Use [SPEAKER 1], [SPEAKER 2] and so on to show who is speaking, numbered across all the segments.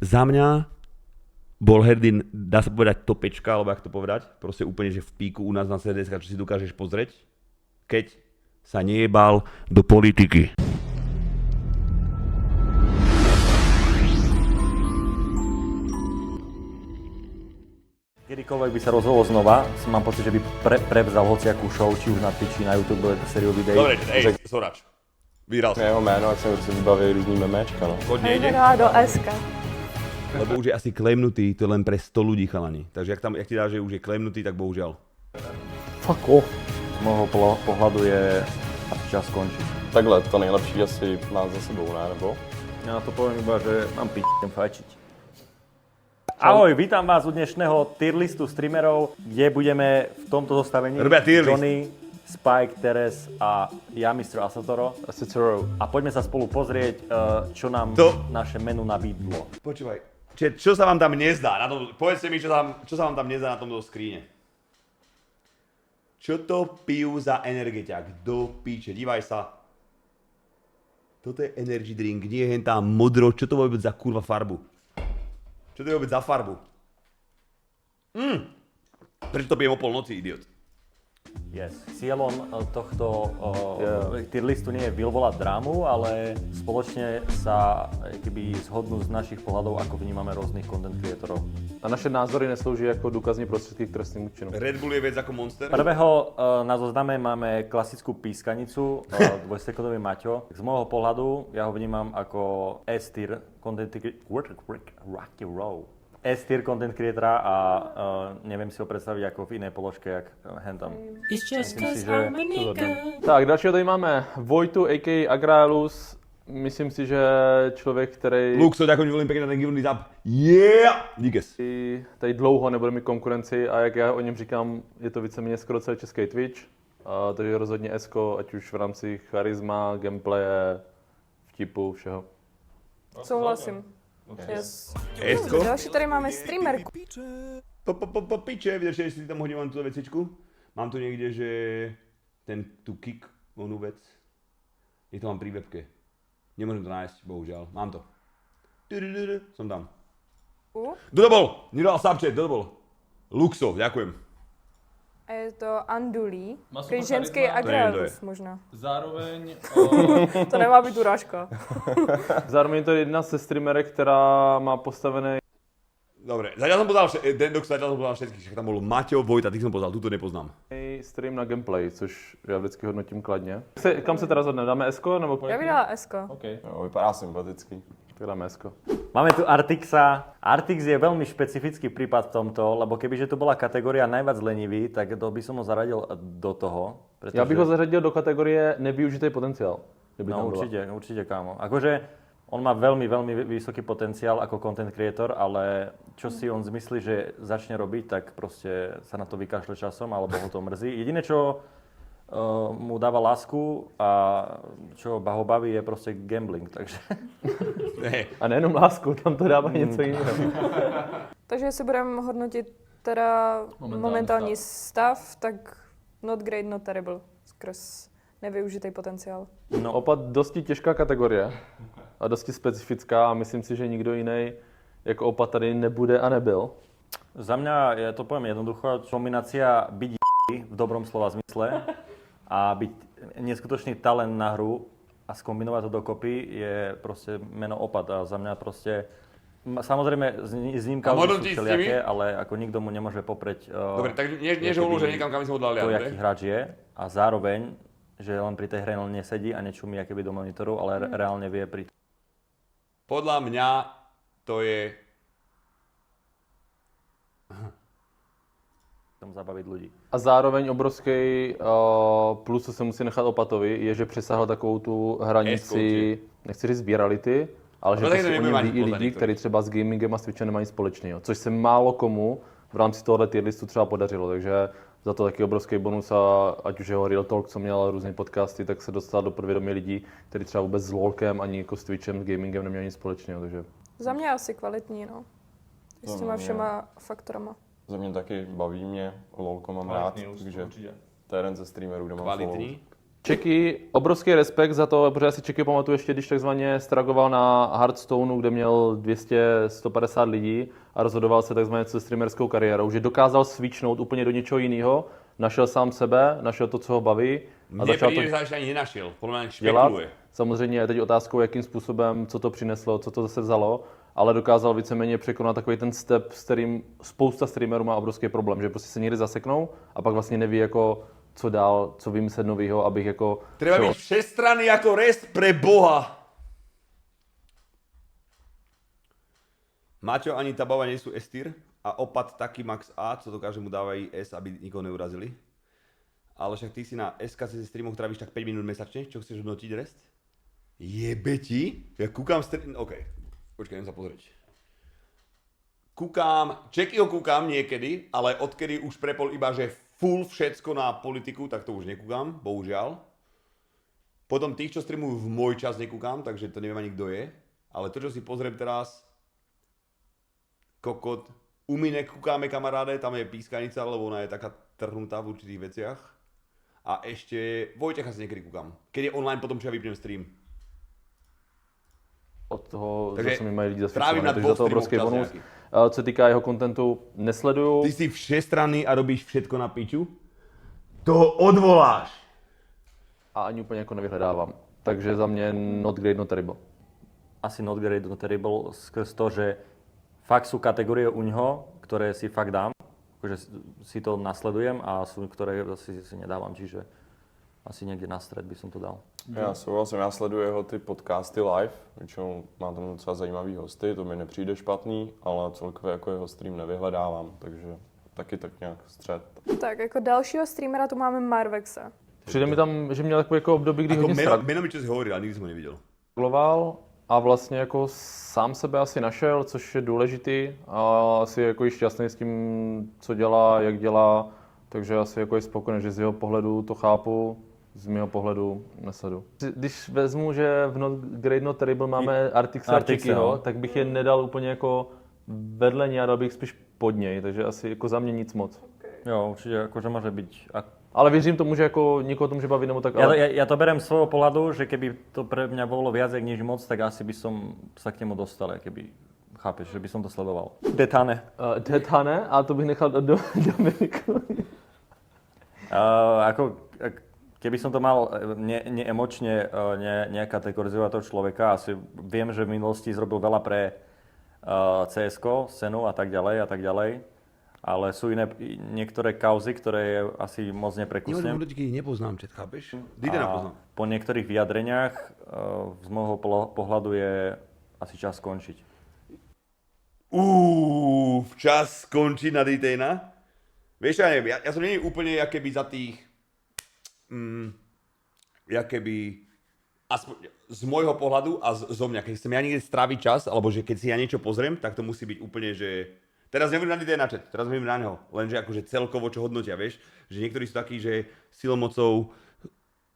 [SPEAKER 1] za mňa bol Herdin, dá sa povedať topečka, alebo jak to povedať, proste úplne, že v píku u nás na CDS, čo si dokážeš pozrieť, keď sa nejebal do politiky.
[SPEAKER 2] Kedykoľvek by sa rozhodol znova, mám pocit, že by prevzal hociakú show, či už na Twitchi, na YouTube, sériu videí.
[SPEAKER 1] Dobre, Sorač, vyhral som.
[SPEAKER 3] Jeho jméno, ať se vybaví různý memečka, no.
[SPEAKER 1] Hodne ide.
[SPEAKER 4] do SK.
[SPEAKER 1] Lebo už je asi claimnutý, to je len pre 100 ľudí chalani. Takže jak ti dá, že už je claimnutý, tak bohužiaľ.
[SPEAKER 3] Fuck off.
[SPEAKER 2] Z môjho pohľadu je asi čas skončiť.
[SPEAKER 3] Takhle, to nejlepší asi má za sebou, ne? Nebo?
[SPEAKER 2] Ja to poviem iba, že mám idem fajčiť. Ahoj, vítam vás u dnešného tier listu streamerov, kde budeme v tomto zostavení Johnny, Spike, Teres a ja, Mr. Asatoro. A poďme sa spolu pozrieť, čo nám naše menu nabídlo.
[SPEAKER 1] Počúvaj, čo sa vám tam nezdá? Povedzte mi, čo sa vám tam nezdá na tomto skríne. Čo to pijú za energetiak? Do píče, dívaj sa. Toto je energy drink, nie je hentá modro, čo to vôbec za kurva farbu? Čo to je vôbec za farbu? Prečo to pijem o polnoci, idiot?
[SPEAKER 2] Yes. Cieľom tohto tier listu nie je vyvolať drámu, ale spoločne sa zhodnú z našich pohľadov, ako vnímame rôznych content creatorov.
[SPEAKER 5] A naše názory neslouží jako důkazní prostředky k trestnému činu.
[SPEAKER 1] Red Bull je viac ako Monster?
[SPEAKER 2] Prvého na zozname máme klasickú pískanicu, dvojsekundový Maťo. Z môjho pohľadu ja ho vnímam ako S-tier content S-tier content creatora a neviem si ho představit jako v jiné položce, jak hentam. Myslím si, že...
[SPEAKER 5] Tak, dalšího tady máme Vojtu, a.k.a. Agraelus. Myslím si, že člověk, který...
[SPEAKER 1] Luxo, ďakujem veľmi pekne na ten givený zap. Yeah! Díkes.
[SPEAKER 5] Tady dlouho nebude mít konkurenci a jak já o něm říkám, je to víceméně skoro celý český Twitch. Takže rozhodně Esko, ať už v rámci charisma, gameplaye, vtipu, všeho.
[SPEAKER 4] Souhlasím. Yes.
[SPEAKER 1] Esko?
[SPEAKER 4] Další tady máme streamerku.
[SPEAKER 1] Piče, vydržte, jestli si tam hodím vám tuto vecičku. Mám tu někde, že tu kick, onu vec. Je to mám pri webke. Nemôžem to nájsť, bohužiaľ. Mám to. Som tam. Kto to bol? Nedal subchat, kto to bol? Luxo, ďakujem.
[SPEAKER 4] A je to Andulí, který ženský Agraelus možná.
[SPEAKER 5] Zároveň...
[SPEAKER 4] To nemá být urážka.
[SPEAKER 5] Zároveň je to jedna ze streamerek, která má postavené...
[SPEAKER 1] Dobre, zatiaľ som pozval všetkých, však tam bol Maťo, Vojta, tých som pozval, túto nepoznám.
[SPEAKER 5] Stream na gameplay, což já vždycky hodnotím kladně. Kam se teda zhodneme? Dáme Esko nebo...
[SPEAKER 4] Já bych dala Esko.
[SPEAKER 5] Okay.
[SPEAKER 3] Jo, vypadá sympaticky.
[SPEAKER 5] Tak dáme Esko.
[SPEAKER 2] Máme tu Artixa. Artix je veľmi špecifický prípad v tomto, lebo kebyže to bola kategória najviac lenivý, tak to by som ho zaradil do toho.
[SPEAKER 5] Pretože... Já bych ho zařadil do kategorie nevyužitý potenciál.
[SPEAKER 2] No určite kámo. Akože on má veľmi vysoký potenciál ako content creator, ale čo si on zmyslí, že začne robiť, tak proste sa na to vykašle časom, alebo ho to mrzí. Jediné, čo mu dáva lásku a čo ho baví, je proste gambling, takže...
[SPEAKER 5] A nejenom lásku, tam to dává něco jiného.
[SPEAKER 4] Takže jestli budeme hodnotit teda momentální stav, tak not great, not terrible. Skrz nevyužitý potenciál.
[SPEAKER 5] No opat dosti těžká kategorie a dosti specifická a myslím si, že nikdo jiný jako opat tady nebude a nebyl.
[SPEAKER 2] Za mňa, ja to poviem jednoducho, kombinácia byť v dobrom slova zmysle a byť neskutočný talent na hru a skombinovať to dokopy je proste meno opat a za mňa proste samozrejme znímka sú všelijaké, ale ako nikto mu nemôže popreť
[SPEAKER 1] dobre, tak nie že ho niekam, kam by sme ho dali,
[SPEAKER 2] to, jaký hráč je a zároveň, že len pri tej hre nesedí a nečumí akéby do monitoru, ale reálne vie pri...
[SPEAKER 1] Podľa mňa to je...
[SPEAKER 2] tam zabaviť ľudí.
[SPEAKER 5] A zároveň obrovský plus, co se musí nechat opatovi, je, že přesáhl takovou tu hranici, nechci říct virality, ale že prostě oni ví i lidi, kteří třeba s gamingem a s Twitchem nemají společného, což se málo komu v rámci tohoto tier listu třeba podařilo, takže za to taky obrovský bonus a ať už jeho Real Talk, co měl různé podcasty, tak se dostal do podvědomí lidí, kteří třeba vůbec s LOLkem ani jako s Twitchem, s gamingem neměli nic společného, takže...
[SPEAKER 4] Za mě asi kvalitní, no. S těma všema faktorama.
[SPEAKER 3] Za mě taky baví mě, LOLko mám rád, takže to je jeden ze streamerů, kde mám
[SPEAKER 1] kvalitní.
[SPEAKER 5] Čeky, obrovský respekt za to, protože já si Čeky pamatuju ještě, když takzvaně stragoval na Hearthstoneu, kde měl 200-150 lidí a rozhodoval se takzvaně se streamerskou kariérou, že dokázal switchnout úplně do něčeho jiného, našel sám sebe, našel to, co ho baví a začal to
[SPEAKER 1] ani nenašel, podle mě
[SPEAKER 5] dělat.
[SPEAKER 1] špekuluje.
[SPEAKER 5] Samozřejmě je teď otázkou, jakým způsobem, co to přineslo, co to zase vzalo, ale dokázal víceméně překonat takový ten step, s kterým spousta streamerů má obrovský problém, že prostě se někdy zaseknou a pak vlastně neví jako co dál, co vymyslet novýho, abych jako...
[SPEAKER 1] Treba byť všestranný jako rest pre Boha. Maťo ani Tabava nie sú S-tier a Opat taký max A, co dokáže mu dávají S, aby nikoho neurazili. Ale však ty si na SKC streamoch trávíš tak 5 minút mesačne, čo chceš hodnotiť rest? Jebe ti? Ja kúkam stream... OK, počkaj, idem sa pozrieť. Čekyho kúkam niekedy, ale odkedy už prepol iba, že full všetko na politiku, tak to už nekúkam, bohužiaľ. Potom tých, čo streamujú v môj čas, nekúkam, takže to neviem ani kto je. Ale to, čo si pozriem teraz, kokot, u my nekúkáme kamaráde, tam je pískanica, lebo ona je taká trhnutá v určitých veciach. A ešte Vojtecha si niekedy kúkam. Keď je online, potom čo ja vypnem stream.
[SPEAKER 5] Od toho,
[SPEAKER 1] takže
[SPEAKER 5] zase mi mají lidi
[SPEAKER 1] zasvědčované,
[SPEAKER 5] takže za to obrovský bonus. Co se týká jeho kontentu, nesleduju.
[SPEAKER 1] Ty si všestranný a robíš všetko na piču? To odvoláš!
[SPEAKER 5] A ani úplně jako nevyhledávám. Takže za mě not great, not terrible.
[SPEAKER 2] Asi not great, not terrible skrz to, že fakt sú kategórie u ňoho, ktoré si fakt dám. Akože si to nasledujem a sú, ktoré si nedávam, čiže asi někde na střed by som to dal.
[SPEAKER 3] Já souhlasím, já sleduju jeho ty podcasty live, většinou má tam docela zajímavý hosty, to mi nepřijde špatný, ale celkově jako jeho stream nevyhledávám, takže taky tak nějak střed.
[SPEAKER 4] Tak jako dalšího streamera tu máme Marvexa.
[SPEAKER 5] Přijde mi tam, že měl takové jako období, kdy hodně
[SPEAKER 1] Jméno mi čo si hovoril, ale nikdy jsem ho neviděl.
[SPEAKER 5] A vlastně jako sám sebe asi našel, což je důležitý a asi jako i šťastný s tím, co dělá, jak dělá, takže asi jako je spokojený, že z jeho pohledu to chápu. Z mého pohledu nesledu. Když vezmu, že v Not Great Not Terrible máme Artixa a Čekyho, tak bych je nedal úplně jako vedle něj a dal bych spíš pod něj, takže asi jako za mě nic moc.
[SPEAKER 2] Okay. Jo, určitě jakože může být.
[SPEAKER 5] Ale věřím tomu, že jako někoho to může bavit nebo tak. Ale...
[SPEAKER 2] Ja to berem z svojho pohľadu, že keby to pre mňa bolo viac jak nič moc, tak asi by som sa k nemu dostal, keby chápeš, že by som to sledoval. Detane.
[SPEAKER 5] Detane? A to bych nechal do Dominiku.
[SPEAKER 2] Keby som to mal neemočne nejak kategorizovať toho človeka, asi viem, že v minulosti zrobil veľa pre CSko, scénu a tak ďalej, ale sú niektoré kauzy, ktoré asi moc neprekusnem.
[SPEAKER 1] Nepoznám, čet, chápeš? A
[SPEAKER 2] po niektorých vyjadreniach z môjho pohľadu je asi čas skončiť.
[SPEAKER 1] Čas skončiť na Dejtejna? Vieš, ja neviem, ja som nie úplne jakoby za tých jakoby aspoň z môjho pohľadu a zo mňa, keď chcem ja niekde stráviť čas, alebo že keď si ja niečo pozriem, tak to musí byť úplne, že teraz nehovorím na Dejtejna chat, teraz hovorím na neho, lenže akože celkovo čo hodnotia, vieš, že niektorí sú takí, že silomocou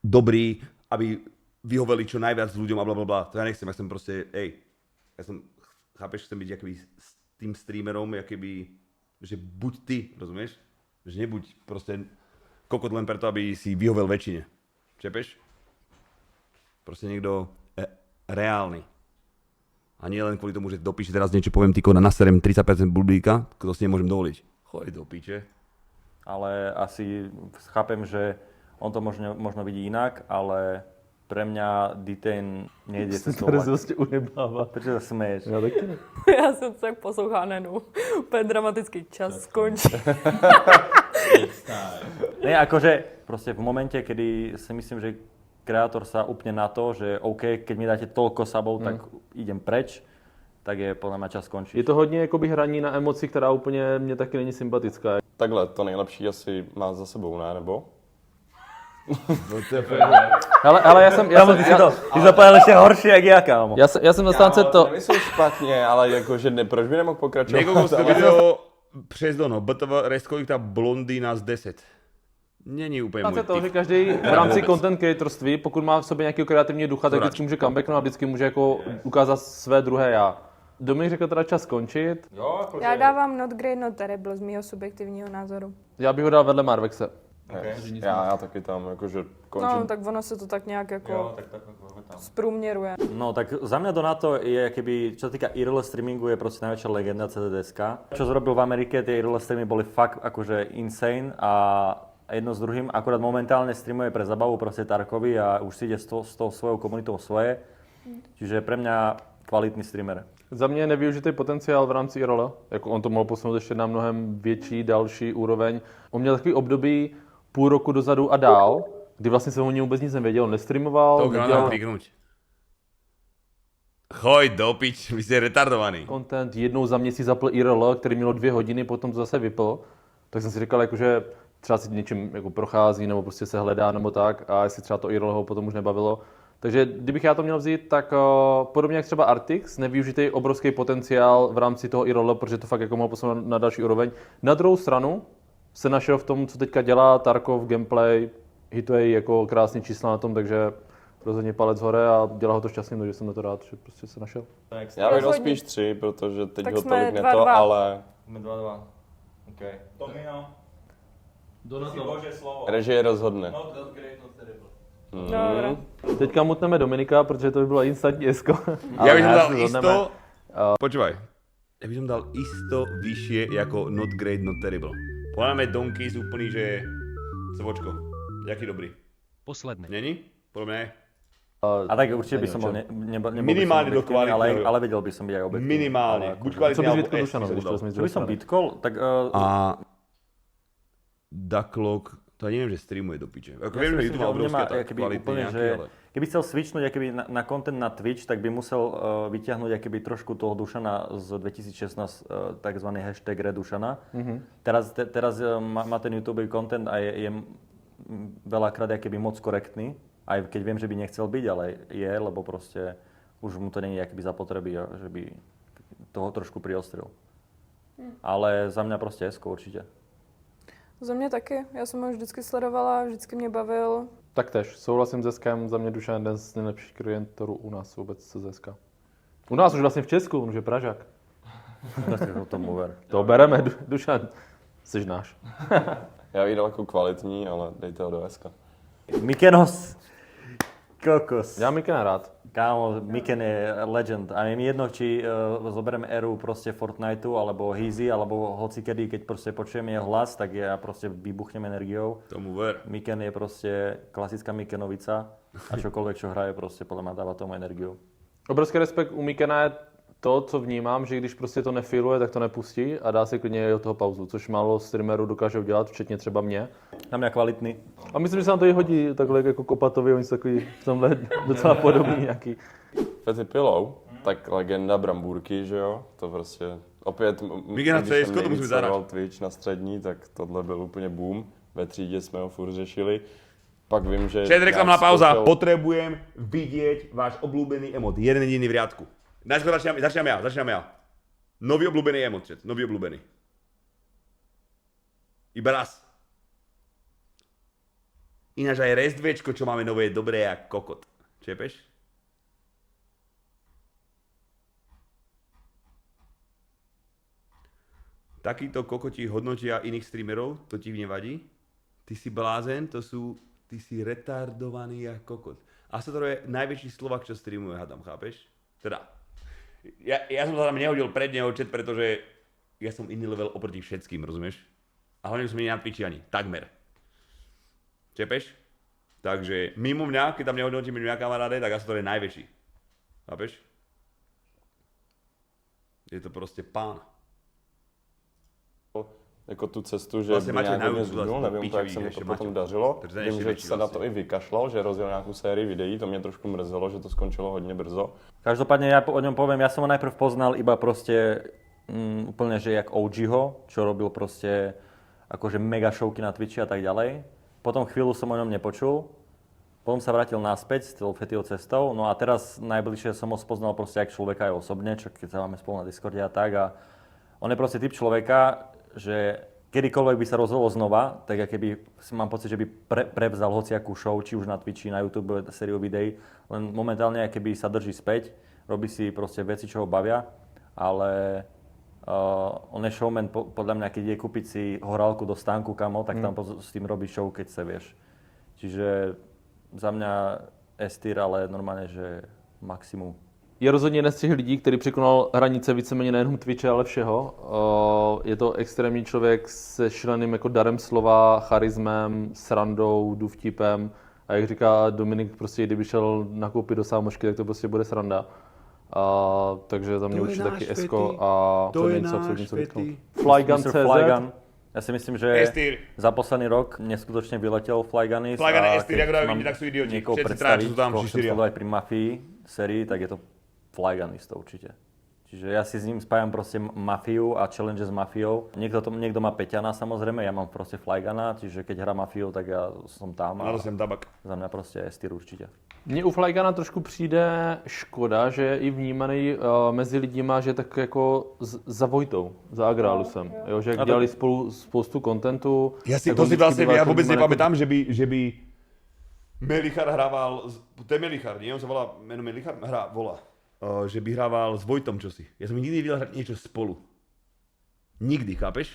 [SPEAKER 1] dobrí, aby vyhoveli čo najviac ľuďom a blablabla, to ja nechcem, ja chcem proste, chápeš, chcem byť akoby s tým streamerom, akoby, že buď ty, rozumieš, že nebuď proste kokot len preto, aby si vyhovel väčšine. Čepeš? Proste niekto reálny. A nie len kvôli tomu, že do piče teraz niečo poviem, tyko naserem 30% bulblíka, to si nemôžem dovoliť. Choj do piče.
[SPEAKER 2] Ale asi chápem, že on to možno vidí inak, ale pre mňa Dejtejn nejde cestou.
[SPEAKER 5] Teraz vlastne ujebáva.
[SPEAKER 2] Prečo sa smeješ?
[SPEAKER 5] Ja taky ne.
[SPEAKER 4] Já jsem tak poslouchá Nenu. Úplně dramatický čas skončí.
[SPEAKER 2] Ne, akože proste v momente, kedy si myslím, že kreator sa upne na to, že OK, keď mi dáte toľko sabov, tak idem preč, tak je podľa mňa čas skončiť.
[SPEAKER 5] Je to hodně jakoby hraní na emoci, která úplně mě taky není sympatická.
[SPEAKER 3] Takhle, to nejlepší asi má za sebou, ne? Nebo?
[SPEAKER 5] Ale já jsem
[SPEAKER 2] Ty zapojil ještě horší jak já, kámo.
[SPEAKER 5] Já jsem zastánce to...
[SPEAKER 3] Nemyslím špatně, ale jakože proč by nemohl pokračovat?
[SPEAKER 1] Někoho z video přes dono, BTV restkolik ta blondýna z 10. Není úplně můj
[SPEAKER 5] to,
[SPEAKER 1] typ.
[SPEAKER 5] že každý v rámci content creatorství, pokud má v sobě nějakého kreativního ducha, tak vždycky může comebacknout a vždycky může jako ukázat své druhé já. Dominik řekl teda čas skončit.
[SPEAKER 4] Já dávám Not Great, Not Terrible z mého subjektivního názoru.
[SPEAKER 5] Já bych ho dal vedle Marvexe.
[SPEAKER 3] Já taky tam, jakože končím.
[SPEAKER 4] No, tak ono se to tak nějak jako
[SPEAKER 2] Jo, tak tam.
[SPEAKER 4] zprůměruje.
[SPEAKER 2] No tak za mňa Donato je, keby, čo sa týka IRL streamingu, je proste najväčšia legenda CDDSK. Čo zrobil v Amerike, tie IRL streamy boli fakt akože insane a jedno s druhým. Akurát momentálne streamuje pre zabavu proste Tarkovi a už si ide s tou svojou komunitou svoje. Čiže pre mňa kvalitní streamer.
[SPEAKER 5] Za mě je nevyužitý potenciál v rámci IRL. Jako on to mohl posunout ještě na mnohem větší, další úroveň. On měl takový období půl roku dozadu a dál, kdy vlastně jsem o něm vůbec nic nevěděl. On nestreamoval,
[SPEAKER 1] To nedělal kliknúť. Choj do pič, vy jste retardovaný.
[SPEAKER 5] content. Jednou za měsíc zapl IRL, který mělo 2 hodiny, potom to zase vypl. Tak jsem si říkal, jakože třeba si něčím jako prochází, nebo prostě se hledá, nebo tak. A jestli třeba to IRL ho potom už nebavilo. Takže kdybych já to měl vzít, tak podobně jak třeba Artix, nevyužitý obrovský potenciál v rámci toho IRL, protože to fakt jako mohl posunout na další úroveň. Na druhou stranu se našel v tom, co teďka dělá Tarkov, gameplay, hituje jako krásný čísla na tom, takže rozhodně palec hore a dělá ho to šťastným, takže jsem na to rád, že prostě se našel.
[SPEAKER 3] Já bych dal spíš 3, protože teď
[SPEAKER 4] Tak
[SPEAKER 3] ho
[SPEAKER 4] jsme
[SPEAKER 3] tolik
[SPEAKER 4] 2-2.
[SPEAKER 3] neto, ale
[SPEAKER 2] Jsme 2-2. OK. Tomino.
[SPEAKER 5] Donato.
[SPEAKER 2] Bože slovo.
[SPEAKER 3] režie rozhodne.
[SPEAKER 2] Not great, not terrible.
[SPEAKER 4] Dobre.
[SPEAKER 5] Teďka mutneme Dominika, protože to by bylo instantní esko.
[SPEAKER 1] Ja by som dal
[SPEAKER 5] si
[SPEAKER 1] isto...
[SPEAKER 5] zhodneme.
[SPEAKER 1] Počúvaj. Ja by som dal isto vyššie ako not great, not terrible. Podľa mňa Donkey sú úplný, že... Sobočko. Jaký dobrý.
[SPEAKER 6] Posledné.
[SPEAKER 1] Není? Podľa mňa je.
[SPEAKER 2] A tak určite by som bol nebol
[SPEAKER 1] Minimálne do kvalitného.
[SPEAKER 2] ale vedel by som byť aj objektívny.
[SPEAKER 1] Minimálne.
[SPEAKER 2] Ale
[SPEAKER 1] Buď
[SPEAKER 2] akože-
[SPEAKER 1] kvalitný,
[SPEAKER 5] Co bys
[SPEAKER 1] alebo
[SPEAKER 5] vytkl Dušanovi, když to vezmi z
[SPEAKER 2] Čo by
[SPEAKER 5] druhé
[SPEAKER 2] som
[SPEAKER 5] strany?
[SPEAKER 2] bitkol? Tak
[SPEAKER 1] A... Ducklog, to ani neviem, že streamuje do piče. Ako viem, že YouTube má obrovské tak kvalitný nejaký, ale...
[SPEAKER 2] Keby chcel switchnúť akoby na content na Twitch, tak by musel vyťahnuť akoby trošku toho Dušana z 2016, takzvaný hashtag Redušana. Teraz má ten YouTube content a je veľakrát akoby moc korektný, aj keď viem, že by nechcel byť, ale je, lebo proste už mu to není akoby zapotreby, že by toho trošku priostril. Ale za mňa proste Esko určite.
[SPEAKER 4] Za mě taky. Já jsem ho vždycky sledovala, vždycky mě bavil.
[SPEAKER 5] Taktéž, souhlasím se Skem, za mě Dušan je jeden z nejlepších klientorů u nás vůbec CZSK. U nás už vlastně v Česku, on už je Pražák.
[SPEAKER 2] O tom uver.
[SPEAKER 5] To bereme, Dušan, jsi náš.
[SPEAKER 3] Já bych dal jako kvalitní, ale dejte ho do SK.
[SPEAKER 2] Mikenos! Kokos.
[SPEAKER 5] Já Mikena rád.
[SPEAKER 2] Kámo, Miken je legend. A je mi jedno, či zoberiem éru proste Fortniteu, alebo Heezy, alebo hocikedy, keď proste počujem jeho hlas, tak ja proste vybuchnem energiou.
[SPEAKER 1] Tomu ver.
[SPEAKER 2] Miken je proste klasická Mikenovica a čokoľvek, čo hraje, proste podľa mňa dáva tomu energiu.
[SPEAKER 5] Obrovský respekt u Mikena je to, co vnímám, že když prostě to nefiluje, tak to nepustí a dá si klidně i od toho pauzu, což málo streamerů dokáže udělat, včetně třeba mě.
[SPEAKER 2] Na mňa kvalitný.
[SPEAKER 5] A myslím, že se nám to i hodí takhle jako Kopatovi, oni jsou takový v tomhle docela podobný nějaký.
[SPEAKER 3] Petty Pillow, tak legenda Brambůrky, že jo? To prostě opět,
[SPEAKER 1] Migena
[SPEAKER 3] když jsem
[SPEAKER 1] CSko, to musíme
[SPEAKER 3] nejvíc
[SPEAKER 1] zahrát.
[SPEAKER 3] sledoval Twitch na střední, tak tohle byl úplně boom. Ve třídě jsme ho furt řešili. Pak vím, že...
[SPEAKER 1] Před reklamná
[SPEAKER 3] nějak
[SPEAKER 1] pauza.
[SPEAKER 3] skočil-
[SPEAKER 1] Potrebujem vidieť váš obľúbený emot. Jeden jediný v riadku. Najskôr začínam ja. Nový obľúbený emot, čet. Nový obľúbený. Iba raz. Ináč aj Rest2, čo máme nové, je dobré jak kokot. Čepeš? Takíto kokoti hodnotia iných streamerov, to ti nevadí? Ty si blázen, ty si retardovaný jak kokot. Asador je najväčší Slovak, čo streamuje, hádam, chápeš? Teda, ja som sa tam nehodil pred neho chat, pretože ja som iný level oproti všetkým, rozumieš? A hlavne som nie na Twitchi ani, takmer. Čepeš? Takže mimo mňa, keď tam nehodnotíme mňa kamaráde, tak Asador je najväčší. Chápeš? Je to proste pán.
[SPEAKER 3] Jako tu cestu, že
[SPEAKER 1] Vlastně
[SPEAKER 3] by
[SPEAKER 1] Matěj
[SPEAKER 3] nějak hodně
[SPEAKER 1] Najuc
[SPEAKER 3] zudnul, nevím,
[SPEAKER 1] pičový,
[SPEAKER 3] jak se mu
[SPEAKER 1] ještě
[SPEAKER 3] to potom
[SPEAKER 1] Matěj.
[SPEAKER 3] dařilo.
[SPEAKER 1] Takže ten
[SPEAKER 3] Vím,
[SPEAKER 1] ještě
[SPEAKER 3] že
[SPEAKER 1] větší
[SPEAKER 3] se na
[SPEAKER 1] vlastně.
[SPEAKER 3] to i vykašlal, že rozjel nějakou sérii videí, to mě trošku mrzelo, že to skončilo hodně brzo.
[SPEAKER 2] Každopádne ja o ňom poviem, ja som ho najprv poznal iba proste úplne, že jak OG-ho, čo robil proste akože mega showky na Twitchi a tak ďalej. Potom chvíľu som o ňom nepočul, potom sa vrátil naspäť s tou Fetio cestou, no a teraz najbližšie som ho spoznal proste jak človeka aj osobne, čo keď sa máme spolu na Discorde a tak. A on je proste typ človeka, že kedykoľvek by sa rozhodol znova, tak keby mám pocit, že by prevzal hociakú show, či už na Twitchi, na YouTube, sériu videí, len momentálne keby sa drží späť, robí si proste veci, čo ho bavia, ale On je showman, podľa mňa, keď ide kúpiť si horálku do stánku, kamo, tak tam s tým robí show, keď chce, vieš. Čiže za mňa S-tier, ale normálně, že maximum.
[SPEAKER 5] Je rozhodně jeden z těch lidí, který překonal hranice víceméně nejenom Twitche, ale všeho. Je to extrémní člověk se šíleným jako darem slova, charismem, srandou, důvtipem. A jak říká Dominik, prostě kdyby šel nakoupit do sámošky, tak to prostě bude sranda. Takže za mě určitě taky Esko a to není co absolutně co vytknout. Flygun.cz.
[SPEAKER 2] Ja si myslím, že za posledný rok neskutočne vyletel Flygunis.
[SPEAKER 1] Flygun S-tier, jak dávajú, tak sú idioti.
[SPEAKER 2] Niekoho
[SPEAKER 1] Všetci
[SPEAKER 2] predstaviť,
[SPEAKER 1] tráči sú tam,
[SPEAKER 2] koho chcem
[SPEAKER 1] 4.
[SPEAKER 2] sledovať pri Mafii sérii, tak je to Flygunis to určite. Čiže ja si s ním spájam proste Mafiu a challenge s Mafiou. Niekto má Peťana samozrejme, ja mám proste Flyguna, čiže keď hrá Mafiu, tak ja som tam.
[SPEAKER 1] A jsem tabak.
[SPEAKER 2] Za mňa proste S-tier určite.
[SPEAKER 5] Mně u Flyguna trošku přijde škoda, že je i vnímaný mezi lidima, že tak jako za Vojtou, za Agrálusem. Jo, že jak dělali spolu spoustu kontentu.
[SPEAKER 1] Ja vôbec nepamätám, že by Melichar hrával, to je Melichar, nie? On sa volá, meno Melichar? Že by hrával s Vojtom čosi. Ja som nikdy nevidel hrať niečo spolu. Nikdy, chápeš?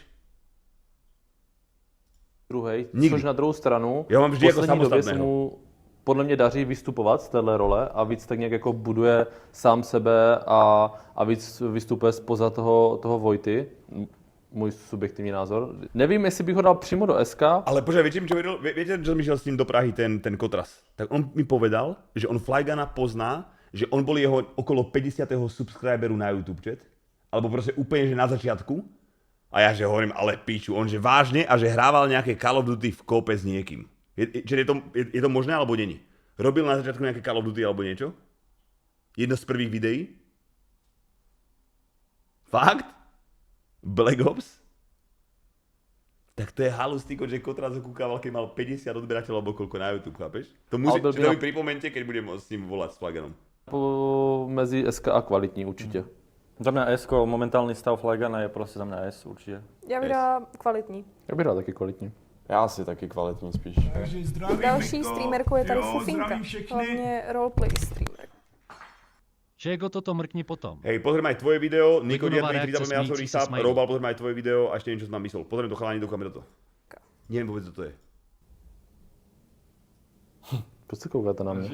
[SPEAKER 5] Druhej,
[SPEAKER 1] Nikdy.
[SPEAKER 5] což na druhou stranu,
[SPEAKER 1] Já mám vždy jako
[SPEAKER 5] poslední době se
[SPEAKER 1] samostatného.
[SPEAKER 5] mu podle mě daří vystupovat z téhle role a víc tak nějak jako buduje sám sebe a víc vystupuje spoza toho Vojty. Můj subjektivní názor. Nevím, jestli bych ho dal přímo do SK.
[SPEAKER 1] Ale počkaj, viete, čo som išiel s ním do Prahy, ten Kotras? Tak on mi povedal, že on Flyguna pozná, že on bol jeho okolo 50. subscriberu na YouTube chat. Alebo proste úplne, že na začiatku. A ja že hovorím, ale piču, on že vážne a že hrával nejaké Call of Duty v kópe s niekým. Je to možné alebo není? Robil na začiatku nejaké Call of Duty alebo niečo? Jedno z prvých videí? Fakt? Black Ops? Tak to je halus, tyko, že Kotras ho kúkával, keď mal 50 odberateľov alebo koľko na YouTube, chápeš? To mi pripomente, keď budem s ním volať s Flygunom.
[SPEAKER 5] Mezi SK a kvalitní určitě.
[SPEAKER 2] Za mňa S-ko, momentálny stav Flyguna je proste za mňa S určite.
[SPEAKER 4] Já bych dala kvalitní.
[SPEAKER 5] Já bych dal taky kvalitní.
[SPEAKER 3] Já si taky kvalitní spíš.
[SPEAKER 4] Další streamerkou je tady Fufinka. Hlavně roleplay streamer.
[SPEAKER 6] Čego, toto mrkni potom.
[SPEAKER 1] Hej, pozriem aj tvoje video, Niko
[SPEAKER 6] Likonová
[SPEAKER 1] Dietný,
[SPEAKER 6] reakce
[SPEAKER 1] 30
[SPEAKER 6] smíjící se
[SPEAKER 1] Sap,
[SPEAKER 6] smajlí.
[SPEAKER 1] Robal, pozriem aj tvoje video a ešte niečo som tam myslel. Pozriem to chalani, dokáme do toho. Neviem vôbec, co to je.
[SPEAKER 5] Proč se koukáte na mě?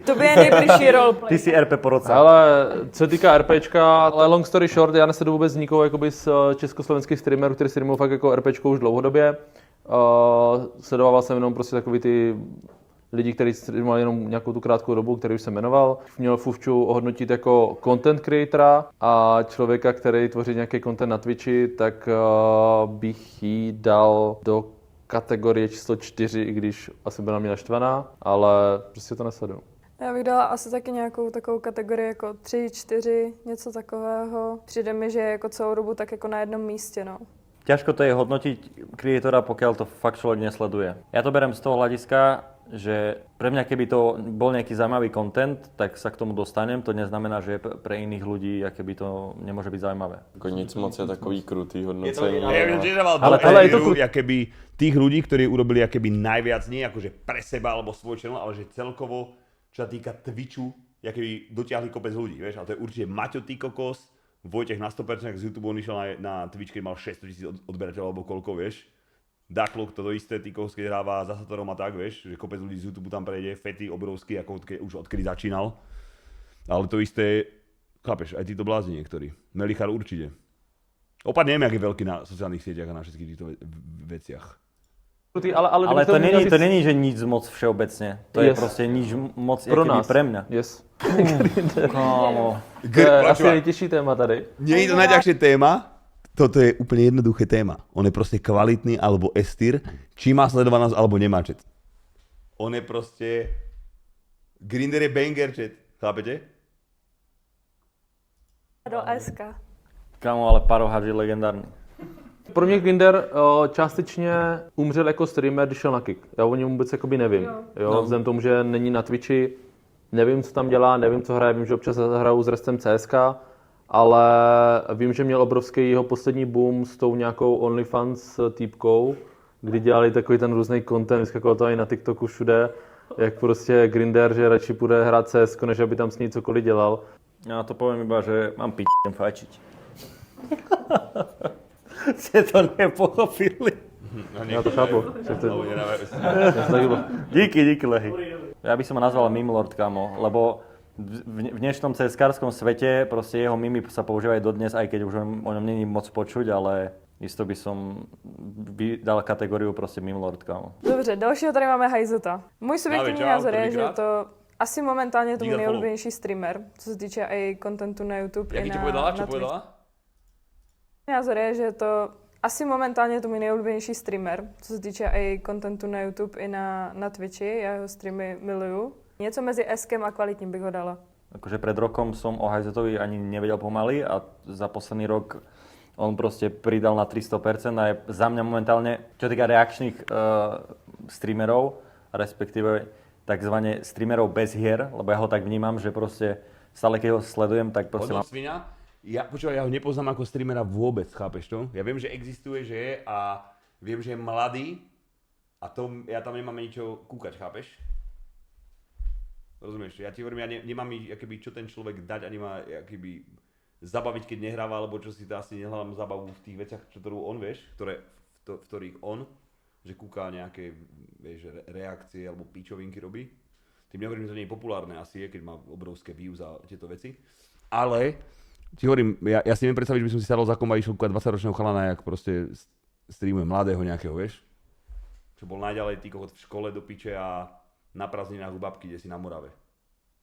[SPEAKER 4] To by je nejbližší roleplay.
[SPEAKER 2] Ty si RP porodca.
[SPEAKER 5] Ale co se týká RPčka, ale long story short, já nesleduju vůbec nikoho jakoby z československých streamerů, který streamují fakt jako RPčko už dlouhodobě. Sledoval jsem jenom prostě takový ty lidi, kteří streamovali jenom nějakou tu krátkou dobu, který už jsem jmenoval. Měl Fufču ohodnotit jako content creatora a člověka, který tvoří nějaký content na Twitchi, tak bych jí dal do kategorie číslo 4, i když asi byla na mě naštvaná, ale prostě to nesleduju.
[SPEAKER 4] Já bych dala asi taky nějakou takovou kategorii jako 3, 4, něco takového. Přijde mi, že je jako celou dobu tak jako na jednom místě, no.
[SPEAKER 2] Ťažko to je hodnotiť kreatora, pokiaľ to fakt človek nesleduje. Ja to berem z toho hľadiska, že pre mňa, keby to bol nejaký zaujímavý content, tak sa k tomu dostanem. To neznamená, že pre iných ľudí, keby to nemôže byť zaujímavé.
[SPEAKER 3] Jako nic moc je takový krutý hodnocení.
[SPEAKER 1] Ja viem, že dával
[SPEAKER 5] Ale
[SPEAKER 1] do
[SPEAKER 5] je to
[SPEAKER 1] éru, keby tých ľudí, ktorí urobili keby najviac, nie akože pre seba alebo svoj channel, ale že celkovo, čo sa týka Twitchu, keby dotiahli kopec ľudí, vieš, a to je určite Maťo Ty kokos, Vojtech na 100%, z YouTube on išiel na Twitch, keď mal 600 000 odberateľov alebo koľko, vieš. Dakluk, to isté, Ty kokos, keď hráva za Satorom a tak, vieš, že kopec ľudí z YouTube tam prejde, Fety obrovský, ako už odkedy začínal. Ale to isté, chápeš, aj títo blázni niektorí. Melichar určite. Opak neviem, jak je veľký na sociálnych sieťach a na všetkých týchto veciach.
[SPEAKER 2] Ale to není, že nič moc všeobecne. To je proste nič moc
[SPEAKER 5] pro nás.
[SPEAKER 2] Pre mňa.
[SPEAKER 5] Yes.
[SPEAKER 2] Kámo.
[SPEAKER 5] To je asi nejtěžší téma tady.
[SPEAKER 1] Nie je to najťažšie téma, toto je úplne jednoduché téma. On je proste kvalitný alebo S-tier, či má sledovanosť alebo nemá chat. On je proste... Grindr je banger chat, chápete?
[SPEAKER 4] Do SK.
[SPEAKER 2] Kámo, ale Parohač je legendárny.
[SPEAKER 5] Pro mě Grinder částečně umřel jako streamer, když šel na Kick. Já o něm vůbec jakoby nevím. Jo, vzhledem tomu, že není na Twitchi, nevím, co tam dělá, nevím, co hraje, vím, že občas hraju s Restem CSK, ale vím, že měl obrovský jeho poslední boom s tou nějakou OnlyFans týpkou, kdy dělali takový ten různý content, vyskakoval to i na TikToku všude, jak prostě Grinder, že radši půjde hrát CSK, než aby tam s ní cokoliv dělal.
[SPEAKER 2] Ja to poviem iba, že mám idem fajčiť. Ste to nepochopili.
[SPEAKER 5] Já to chápu.
[SPEAKER 2] Díky, Lehy. Ja by som ho nazval Mimlord, kamo, lebo v dnešnom CSK-arskom svete proste jeho mimy sa používajú dodnes, aj keď už o ňom není moc počuť, ale isto by som dal kategóriu proste Mimlord, kamo.
[SPEAKER 4] Dobře, dalšího tady máme Hajzota. Můj subjektivní názor je, že je to asi momentálně to můj nejoblíbenější streamer, co se týče i kontentu na YouTube i na Twitch. Názor je, že je to asi momentálně to můj nejoblíbenější streamer, co se týče i kontentu na YouTube i na Twitchi. Já jeho streamy miluju. Něco mezi eskem a kvalitním bych ho dala.
[SPEAKER 2] Akože pred rokom som o Hajzetovi ani nevedel pomaly a za posledný rok on proste pridal na 300% a je za mňa momentálne, čo týka reakčných streamerov, respektíve takzvané streamerov bez hier, lebo ja ho tak vnímam, že proste stále keď ho sledujem, tak proste mám...
[SPEAKER 1] Ja ho nepoznám ako streamera vôbec, chápeš to? Ja viem, že existuje, že je a viem, že je mladý a to ja tam nemám ničo kúkať, chápeš? Rozumieš? Ja ti hovorím, ja nemám akoby, čo ten človek dať, ani ma akoby, zabaviť, keď nehráva, alebo čo si to asi nehľadám zabavu v tých veciach, ktorú on, vieš, v ktorých on, že kúka nejaké, vieš, reakcie alebo píčovinky robí. Tým nehovorím, že to nie je populárne, asi je, keď má obrovské views a tieto veci. Ale ti hovorím, ja si neviem predstaviť, že by som si sadol za komba a išiel kúkať 20-ročného chalana, jak proste streamuje mladého nejakého, vieš. Čo bol najďalej v škole do piče a na prázdninách u babky, kde si na Morave.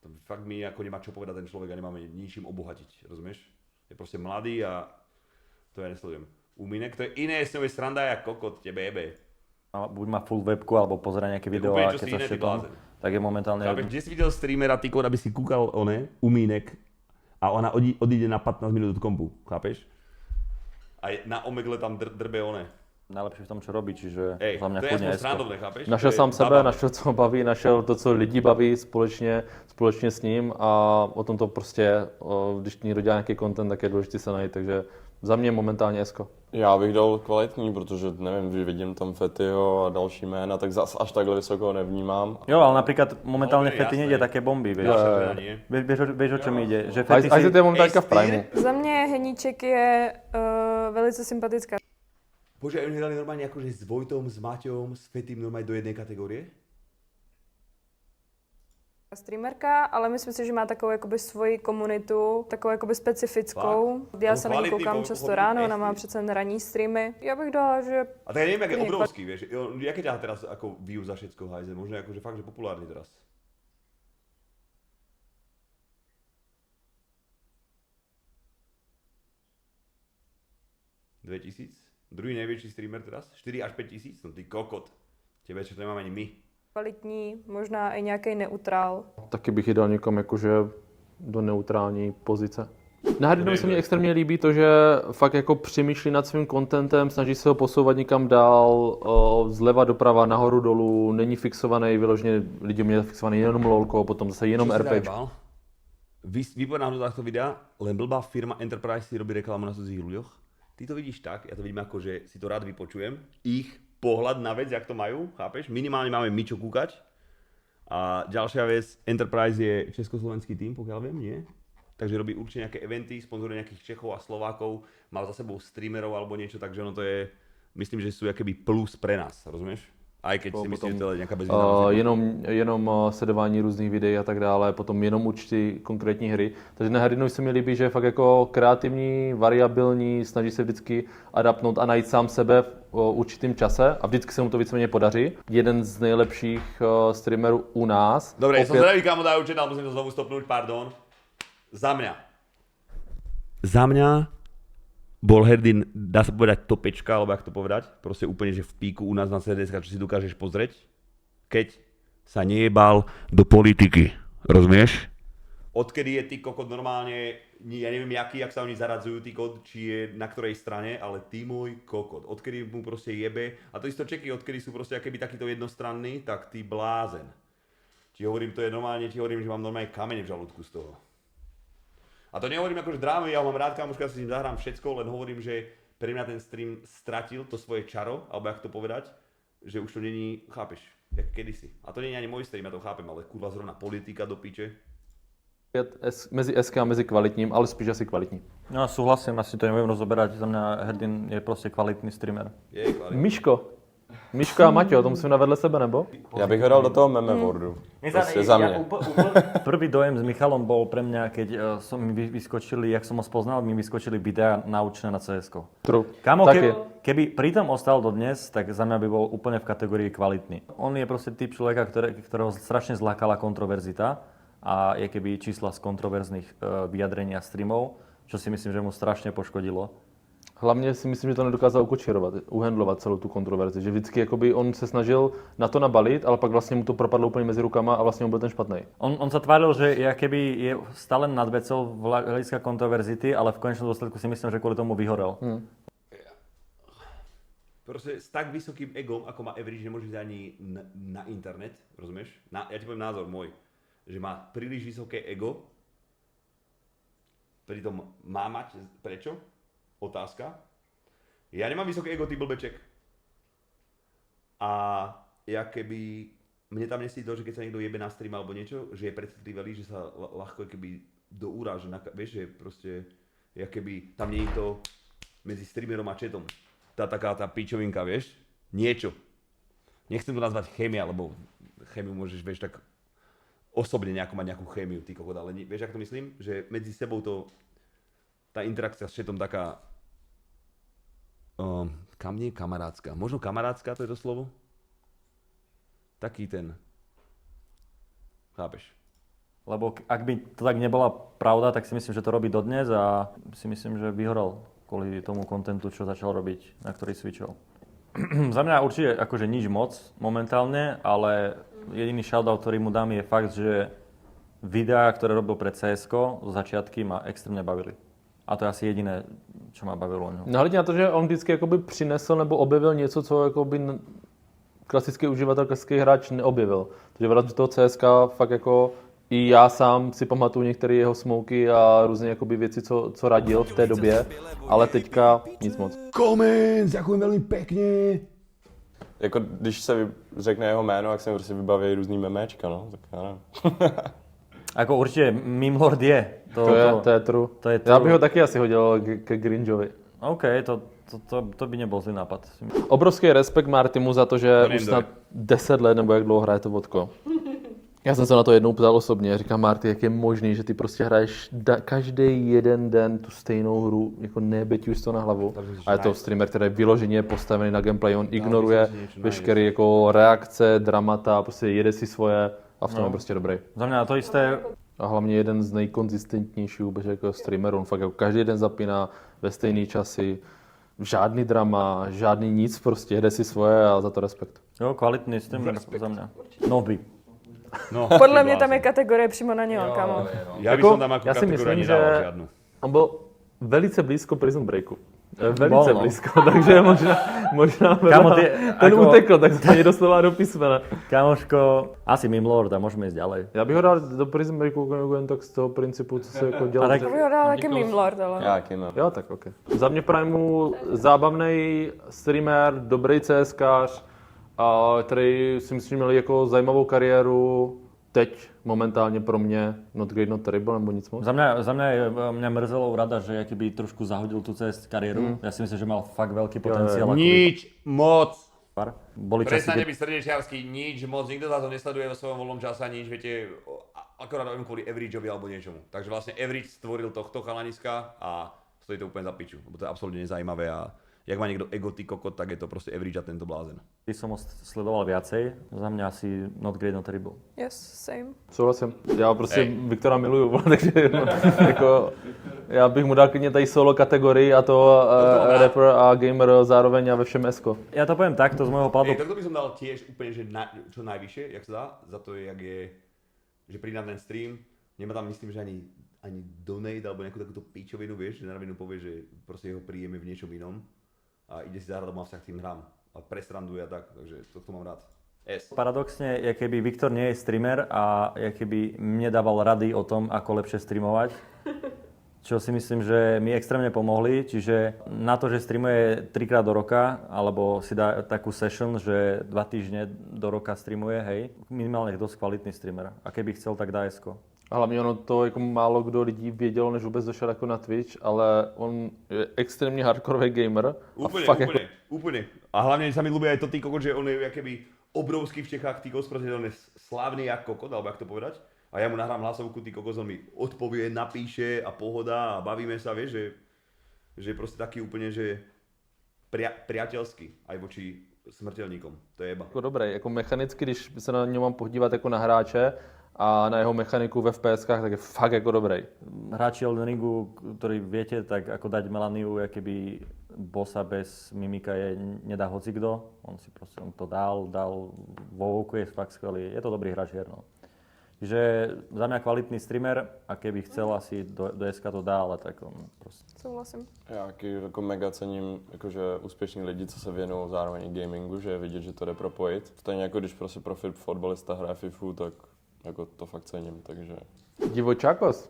[SPEAKER 1] To fakt mi ako nemá čo povedať ten človek a nemáme ničím obohatiť, rozumieš? Je proste mladý a to ja nesledujem. Uminek, to je iné, s ňou je sranda jak kokot, tebe jebe.
[SPEAKER 2] Buď má full webku, alebo pozera nejaké video a keď sa šetom, tak je momentálne...
[SPEAKER 1] Chápeš, kde si videl streamera, ty kód, aby si kúkal Umínek a ona odíde na 15 minút od kompu, chápeš? A na Omegle tam drbe one.
[SPEAKER 2] Najlepší v tom, čo robí, čiže za mňa
[SPEAKER 1] chudne srandovné, chápeš?
[SPEAKER 5] Našel sám sebe, našel, co ho baví, našel to, co lidi baví společně s ním a o tom to prostě, když někdo dělá nějaký content, tak je důležité se najít, takže za mě momentálně Esko.
[SPEAKER 3] Já bych dal kvalitní, protože nevím, když vidím tam Fetyho a další jména, tak zas až takhle vysoko ho nevnímám.
[SPEAKER 2] Jo, ale napríklad momentálne Fety nejde také bomby, vieš. Vieš, o čom ide. Že
[SPEAKER 5] Fety si... je momentálka v primu.
[SPEAKER 4] Za mě Heníček je velice sympatická.
[SPEAKER 1] Bože, oni dali normálne akože s Vojtom, s Maťom, s Fetym normálne do jednej kategórie?
[SPEAKER 4] Streamerka, ale myslím si, že má takovou jakoby svoji komunitu, takovou jakoby specifickou. Fakt? Já se na ní koukám často ráno, ona má přece ranní streamy. Já bych dala, že...
[SPEAKER 1] A tak ja neviem, jak je obrovský, vieš. Jaké ťa teraz ako view za všetko hajze? Možno akože fakt, že populárny teraz. $2000? Druhý největší streamer teraz? 4 až 5 tisíc? No ty kokot. Tebe, čo to nemáme ani my.
[SPEAKER 4] Kvalitní, možná i nějaký neutrál.
[SPEAKER 5] Taky bych ji dal někam jakože do neutrální pozice. Na Hardinovi se mi extrémně líbí to, že fakt jako přemýšlí nad svým contentem, snaží se ho posouvat někam dál, zleva doprava, nahoru dolů, není fixovaný, vyloženě lidi měli fixovaný jenom lolko, potom zase jenom RPG.
[SPEAKER 1] Vypovedám do tohto videa, len blbá firma Enterprise si robí reklamu na cudzích ľuďoch. Ty to vidíš tak, ja to vidím ako, že si to rád vypočujem. Ich pohľad na vec, jak to majú, chápeš? Minimálne máme my čo kúkať. A ďalšia vec, Enterprise je československý tým, pokiaľ viem, nie? Takže robí určite nejaké eventy, sponzoruje nejakých Čechov a Slovákov, má za sebou streamerov alebo niečo, takže ono to je, myslím, že sú akéby plus pre nás, rozumieš? Aj keď si myslíš, že to je nějaká bezvýznamná.
[SPEAKER 5] Jenom sledování různých videí a tak dále, potom jenom určitý konkrétní hry. Takže na Hardinovi se mi líbí, že je fakt jako kreativní, variabilní, snaží se vždycky adaptnout a najít sám sebe v určitým čase a vždycky se mu to víceméně podaří. Jeden z nejlepších streamerů u nás.
[SPEAKER 1] Dobre, opět... som zdravý kámo, dajú čet, ale musím to znovu stopnúť, pardon. Za mňa bol Herdin, dá sa povedať topečka, alebo jak to povedať, proste úplne, že v píku u nás na CDS, čo si dokážeš pozrieť, keď sa nejebal do politiky, rozumieš? Odkedy je ty kokot normálne, ja neviem jak sa oni zaradzujú, ty kokot, či je na ktorej strane, ale ty môj kokot, odkedy mu proste jebe, a to isto Čeky, odkedy sú proste akéby takýto jednostranný, tak ty blázen. Ti hovorím, to je normálne, že mám normálne kamene v žalúdku z toho. A to nehovorím akože drámy, ja ho mám rád, kamoška, si s ním zahrám všetko, len hovorím, že pre mňa ten stream stratil to svoje čaro, alebo jak to povedať, že už to není, chápeš, jak kedysi. A to není ani môj stream, ja to chápem, ale kurva zrovna politika do piče.
[SPEAKER 5] mezi SK a mezi kvalitním, ale spíš asi kvalitní.
[SPEAKER 2] No súhlasím, asi to neviem rozoberať, za mňa Herdin je proste kvalitný streamer. Miško a Maťo, to musím dát vedle sebe, nebo?
[SPEAKER 3] Já bych ho dal do toho meme boardu. Prostě za mě.
[SPEAKER 2] Prvý dojem s Michalom bol pre mňa, keď mi vyskočili, jak som ho spoznal, mi vyskočili videa naučné na CS-ko.
[SPEAKER 5] True.
[SPEAKER 2] Kamo, keby pritom ostal dodnes, tak za mňa by bol úplne v kategórii kvalitný. On je proste typ človeka, ktorého strašne zlákala kontroverzita a je keby čísla z kontroverzných vyjadrení a streamov, čo si myslím, že mu strašne poškodilo.
[SPEAKER 5] Hlavně si myslím, že to nedokázal ukočírovat, uhandlovat celou tu kontroverzi. Že vždycky jakoby on se snažil na to nabalit, ale pak vlastně mu to propadlo úplně mezi rukama a vlastně on byl ten špatný.
[SPEAKER 2] On sa tváril, že keby je stále nad vecou hľadiska kontroverzity, ale v konečnom dôsledku si myslím, že kvôli tomu vyhorel.
[SPEAKER 1] Proste s tak vysokým egom, ako má Average, nemôže ísť ani na internet, rozumieš? Ja ti poviem názor môj, že má príliš vysoké ego, pritom má mať, prečo? Otázka. Ja nemám vysoké ego, ty blbeček. A ja keby, mne tam nesí to, že keď sa niekto jebe na stream alebo niečo, že je predstaviteľný, že sa ľahko keby doúráže, vieš, že proste, ja keby tam nie je to medzi streamerom a chatom. Tá pičovinka, vieš, niečo. Nechcem to nazvať chémia, lebo chémiu môžeš, vieš, tak osobne mať nejakú chémiu, ty kokot, ale vieš, ako to myslím? Že medzi sebou tá interakcia s chatom taká kam nie kamarátska. Možno kamarátska, to je to slovo? Taký ten. Chápeš?
[SPEAKER 2] Lebo ak by to tak nebola pravda, tak si myslím, že to robí dodnes a si myslím, že vyhorel kvôli tomu kontentu, čo začal robiť, na ktorý switchol. Za mňa určite akože nič moc momentálne, ale jediný shoutout, ktorý mu dám, je fakt, že videá, ktoré robil pre CSko zo začiatky, ma extrémne bavili. A to je asi jediné, čo ma bavilo o něho.
[SPEAKER 5] Nahledně na to, že on vždycky jakoby přinesl nebo objevil něco, co jakoby klasický uživatel, klasický hráč neobjevil. Takže v toho CSK fakt jako i já sám si pamatuju některé jeho smoky a různé jakoby věci, co radil v té době, ale teďka nic moc.
[SPEAKER 1] Comments, ďakujem veľmi pekne.
[SPEAKER 3] Jako když se řekne jeho jméno, jak se mi prostě vybaví různý memečka, no, tak já nevím.
[SPEAKER 2] Ako určite Meme Lord je.
[SPEAKER 5] To je true. Já bych ho taky asi hodil ke Gringovi.
[SPEAKER 2] OK, to by nebyl zlý nápad.
[SPEAKER 5] Obrovský respekt Martimu za to, že už snad 10 let, nebo jak dlouho hraje to vodko. Já jsem se na to jednou ptal osobně, říkám Marty, jak je možný, že ty prostě hraješ každý jeden den tu stejnou hru, jako neběť už to na hlavu. A je to streamer, který je vyloženě postavený na gameplay, on ignoruje veškeré jako reakce, dramata, prostě jede si svoje a v tom je prostě dobrý.
[SPEAKER 2] Za mě to jisté.
[SPEAKER 5] A hlavně jeden z nejkonzistentnějších vůbec jako streamerů, on fakt jako každý den zapíná ve stejný časy, žádný drama, žádný nic, prostě jede si svoje a za to respekt.
[SPEAKER 2] Jo, kvalitný streamer za mě. Nový.
[SPEAKER 4] No, podle mě tam je kategorie přímo na něho, kamo.
[SPEAKER 1] Já bych tam jako
[SPEAKER 5] já si myslím, že on byl velice blízko Prison Breaku. Velice blízko, takže možná ten utekl, tak se ani doslova do písmena.
[SPEAKER 2] Kamoško, asi Meme Lord a můžeme jít ďalej.
[SPEAKER 5] Já bych ho dal do Prison Breaku jen tak z toho principu, co se jako dělal.
[SPEAKER 4] Tak bych ho dal taky Meme Lord, ale...
[SPEAKER 3] Já taky ne.
[SPEAKER 5] Jo, tak ok. Za mě Primeu zábavný streamer, dobrý CSkář, který si myslím, měl jako zajímavou kariéru. Teď momentálně pro mě not great, not terrible, nebo nic moc.
[SPEAKER 2] Za mě mrzelo rada, že jaký by trošku zahodil tu CS kariéru. Já si myslím, že mal fakt velký potenciál.
[SPEAKER 1] Nič moc.
[SPEAKER 2] Presne
[SPEAKER 1] byť srdečiarsky, nič moc, nikto vás to nesleduje vo svojom voľnom čase, nič, viete, akorát neviem kvôli Averageovi alebo niečomu. Takže vlastne Average stvoril tohto chalaniska a stojí to úplne za piču, lebo to je absolútne nezajímavé a jak má niekto ego, ty kokot, tak je to proste Average a tento blázen.
[SPEAKER 2] Ty som ho sledoval viacej, za mňa asi not great, not terrible.
[SPEAKER 4] Yes, same.
[SPEAKER 5] Souhlasím. Já prostě Viktora miluju, takže jako, já bych mu dal klidně tady solo kategorii a to rapper a gamer zároveň a ve všem esko.
[SPEAKER 2] Já to poviem takto z môjho pohľadu.
[SPEAKER 1] Toto by som dal tiež úplne, že čo najvyššie, jak sa dá, za to, jak je, že príde na ten stream, nemá tam myslím, že ani donate alebo nejakú takúto pičovinu, vieš, že na rovinu povie, že proste jeho príjem je v niečom inom a ide si zahrať a má vzťah k tým hrám a presranduje a tak, takže to mám rád.
[SPEAKER 2] Paradoxne, keby Viktor nie je streamer a keby mne dával rady o tom, ako lepšie streamovať, čo si myslím, že mi extrémne pomohli, čiže na to, že streamuje 3-krát do roka, alebo si dá takú session, že 2 týždne do roka streamuje, hej, minimálne dosť kvalitný streamer. A keby chcel, tak dá esko.
[SPEAKER 5] A hlavně ono to jako málo kdo lidí vědělo, než vůbec došel jako na Twitch, ale on je extrémně hardkorový gamer.
[SPEAKER 1] Úplne. A hlavne sa mi ľúbi aj to, ty kokot, že on je jakoby obrovský v Čechách, ty kokos, pretože on je slávny jak kokot, alebo jak to povedať. A ja mu nahrám hlasovku, ty kokos, on mi odpovie, napíše a pohoda a bavíme sa, vieš, že je proste taký úplne, že priateľský aj voči smrtelníkom. To je jeba.
[SPEAKER 5] Jako dobrý, jako mechanicky, když se na něj mám podívat jako na hráče a na jeho mechaniku ve FPSkách, tak je fakt jako dobrý.
[SPEAKER 2] Hráči Elden Ringu, ktorí viete, tak ako dať Melaniu, keby bossa bez mimika nedá hocikdo. On to dal vo WoWku, je fakt skvelý. Je to dobrý hráč hier, no. Že za mňa kvalitný streamer a keby chcel asi do SK to dá, ale tak on prostě.
[SPEAKER 4] Souhlasím.
[SPEAKER 3] Já jako mega cením jakože úspěšní lidi, co se věnují zároveň i gamingu, že je vidět, že to jde propojit. Stejně jako když prostě profi fotbalista hraje FIFU, tak jako to fakt cením, takže...
[SPEAKER 5] Divočákos?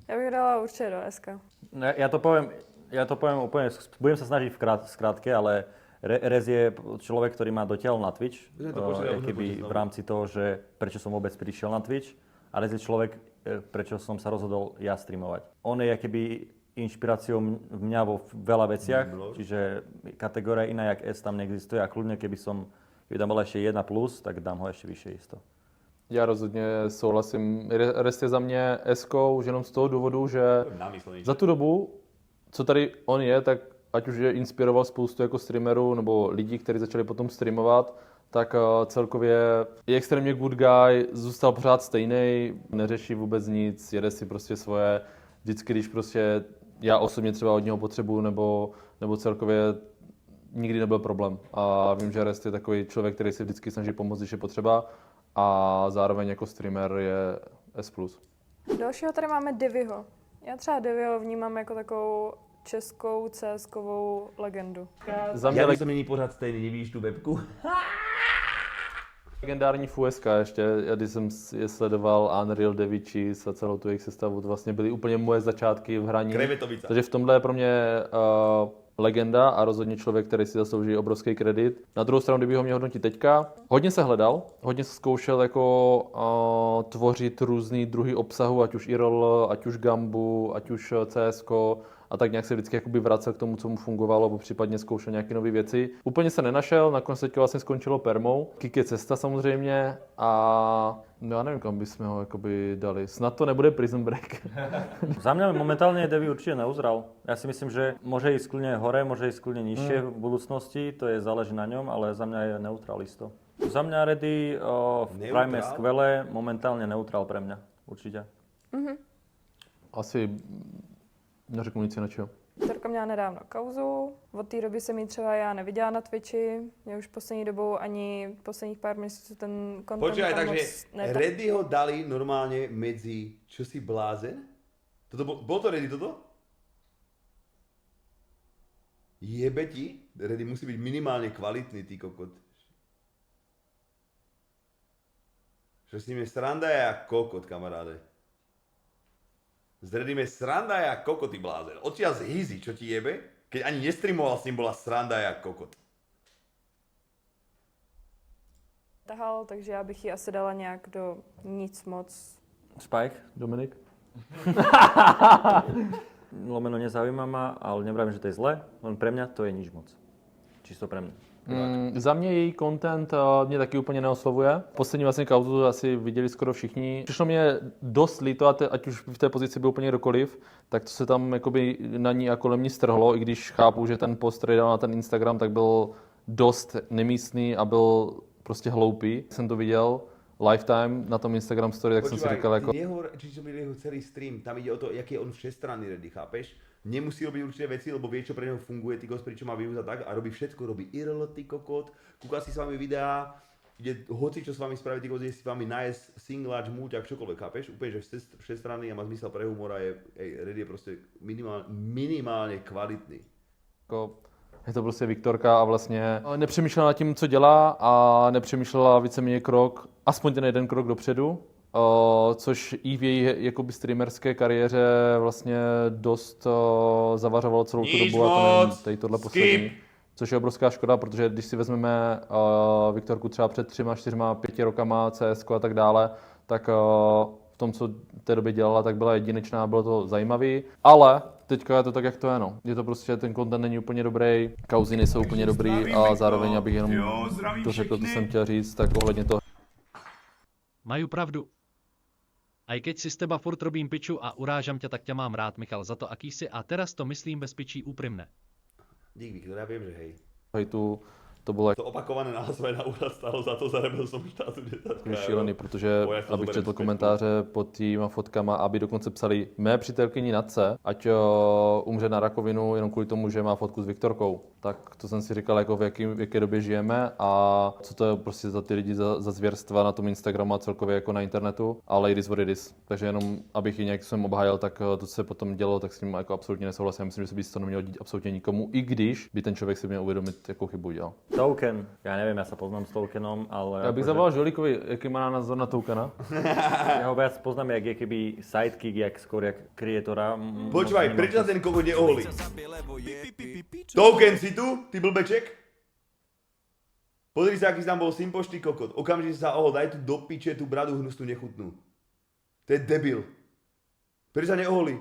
[SPEAKER 4] Já bych dala určitě do SK.
[SPEAKER 2] Ja to poviem úplne, budem sa snažiť skrátke, ale Rez je človek, ktorý má dotiaľ na Twitch, keby v rámci toho, že prečo som vôbec prišiel na Twitch. A Rez je človek, prečo som sa rozhodol ja streamovať. On je keby inšpiráciou mňa vo veľa veciach, čiže kategória iná jak S tam neexistuje a kľudne keby dám ešte 1+, tak dám ho ešte vyššie isto.
[SPEAKER 5] Já rozhodně souhlasím. Rest je za mě S-kou už jenom z toho důvodu, že za tu dobu, co tady on je, tak ať už je inspiroval spoustu jako streamerů nebo lidí, kteří začali potom streamovat, tak celkově je extrémně good guy, zůstal pořád stejný, neřeší vůbec nic, jede si prostě svoje. Vždycky, když prostě já osobně třeba od něho potřebuju nebo celkově nikdy nebyl problém. A vím, že Rest je takový člověk, který se vždycky snaží pomoct, když je potřeba. A zároveň jako streamer je S+.
[SPEAKER 4] Dalšího tady máme Diviho. Já třeba Diviho vnímám jako takovou českou CS-kovou legendu.
[SPEAKER 1] Já bych to mění pořád stejný, nevíš tu webku?
[SPEAKER 5] Legendární FUSK ještě, když jsem je sledoval Unreal, Devichis a celou tu jejich sestavu, to vlastně byly úplně moje začátky v hraní.
[SPEAKER 1] Krevetovica.
[SPEAKER 5] Takže v tomhle je pro mě legenda a rozhodně člověk, který si zaslouží obrovský kredit. Na druhou stranu, kdyby ho měl hodnotit teďka, hodně se hledal, hodně se zkoušel jako tvořit různý druhy obsahu, ať už IRL, ať už Gambu, ať už CSko, a tak nějak se vždycky jakoby vracel k tomu, co mu fungovalo, nebo případně zkoušel nějaké nové věci. Úplně se nenašel, nakonec teďka vlastně skončilo permou. Kick je cesta samozřejmě a no já nevím, kam bychom ho jakoby dali. Snad to nebude Prison Break.
[SPEAKER 2] Za mňa momentálne Devi určite neuzral. Ja si myslím, že môže ísť kľudne hore, môže ísť kľudne nižšie v budúcnosti, to je záleží na ňom, ale za mňa je neutralisto. Za mňa Reddy v Prime je skvelé, momentálne neutral pre mňa, určite.
[SPEAKER 5] Asi neřeknu nic jiného.
[SPEAKER 4] Terka měla nedávno kauzu, od té doby jsem ji třeba já neviděla na Twitchi, mě už poslední dobou ani posledních pár měsíců ten content
[SPEAKER 1] Počkaj,
[SPEAKER 4] tam
[SPEAKER 1] takže
[SPEAKER 4] moc
[SPEAKER 1] Reddy ho dali normálně mezi, čo si blázen? Bol to Reddy toto? Jebe ti? Reddy musí být minimálně kvalitný, ty kokot. Čo s ním je sranda jak kokot, kamaráde. S Reddym je sranda jak kokot, ty blázen. Odtiaľ z Hizy, čo ti jebe? Keď ani nestreamoval, s ním bola sranda jak kokot.
[SPEAKER 4] tahal, takže já bych ji asi dala nějak do nic moc.
[SPEAKER 2] Spike?
[SPEAKER 5] Dominik?
[SPEAKER 2] Lomeno nezaujíma ma, ale nevravím, že to je zle, len pre mňa to je nič moc. Čisto pre mňa.
[SPEAKER 5] Za mě její content mě taky úplně neoslovuje. Poslední vlastně kauzu asi viděli skoro všichni. Přišlo mě dost líto, ať už v té pozici byl úplně kdokoliv, tak to se tam jakoby na ní a kolem ní strhlo, i když chápu, že ten post, který dal na ten Instagram, tak byl dost nemístný a byl prostě hloupý. Jsem to viděl lifetime na tom Instagram story, tak jsem si říkal jako...
[SPEAKER 1] Čiže to byl jeho celý stream, tam ide o to, jaký je on všestranný ready, chápeš? Nemusí robiť určité veci, lebo vie, čo pre neho funguje, ty gospri, čo má views a tak, a robí všetko, robí IRL, ty kokot, kúka si s vami videá, ide hoci, čo s vami spraví, ty kokot, ide si s vami nájsť singláč, múťak, čokoľvek, chápeš? Úplne, že všestranný a má zmysel pre humor a ready je proste minimálne kvalitný.
[SPEAKER 5] Je to prostě Viktorka a vlastně nepřemýšlela nad tím, co dělá a nepřemýšlela víceméně krok, aspoň ten jeden krok dopředu. Což i v její jakoby streamerské kariéře vlastně dost zavařovalo celou tu dobu a to nevím, tady tohle poslední. Což je obrovská škoda, protože když si vezmeme Viktorku třeba před 3, 4, 5 rokama, CS a tak dále, tak v tom, co v té době dělala, tak byla jedinečná, bylo to zajímavý, ale teďka je to tak, jak to je, no. Je to prostě, ten content není úplně dobrý, kauzy nejsou úplně dobrý a zároveň, abych jenom to řekl, to jsem chtěl říct, tak ohledně toho.
[SPEAKER 6] Majú pravdu. Aj keď si z teba furt robím piču a urážam ťa, tak ťa mám rád, Michal, za to aký si a teraz to myslím bez pičí úprimne.
[SPEAKER 1] Dík, Viktor, já vím, že hej.
[SPEAKER 5] Hejtu, to bylo
[SPEAKER 1] To opakované názvy na úrad stálo za to, zarebil som štátu.
[SPEAKER 5] šílený, protože abych četl komentáře pod týma fotkama, aby dokonce psali mé přítelkyni Nadce, ať umře na rakovinu jenom kvůli tomu, že má fotku s Viktorkou. Tak to jsem si říkal, jako v jaké době žijeme a co to je prostě za ty lidi za zvěrstva na tom Instagramu a celkově jako na internetu. Ale it is what it is. Takže jenom, abych ji nějak jsem obhájil, tak to, co se potom dělo, tak s ním jako absolutně nesouhlasím. Myslím, že se by to nemělo dít absolutně nikomu, i když by ten člověk si měl uvědomit, jakou chybu dělal.
[SPEAKER 2] Token. Ja neviem, ja sa poznám s Tokenom, ale...
[SPEAKER 5] Já bych zavolal Žolíkovi, jaký má názor na Tokena.
[SPEAKER 2] Ja ho viac poznám, jak je keby sidekick, jak skôr jak kreatora.
[SPEAKER 1] Počúvaj, prečo sa ten kokot neoholí? Token, si tu, ty blbeček? Pozri sa, aký tam bol simpoštý kokot. Okamžite sa ohol, daj tu do piče tú bradu hnusnú nechutnú. To je debil. Prečo sa neoholí?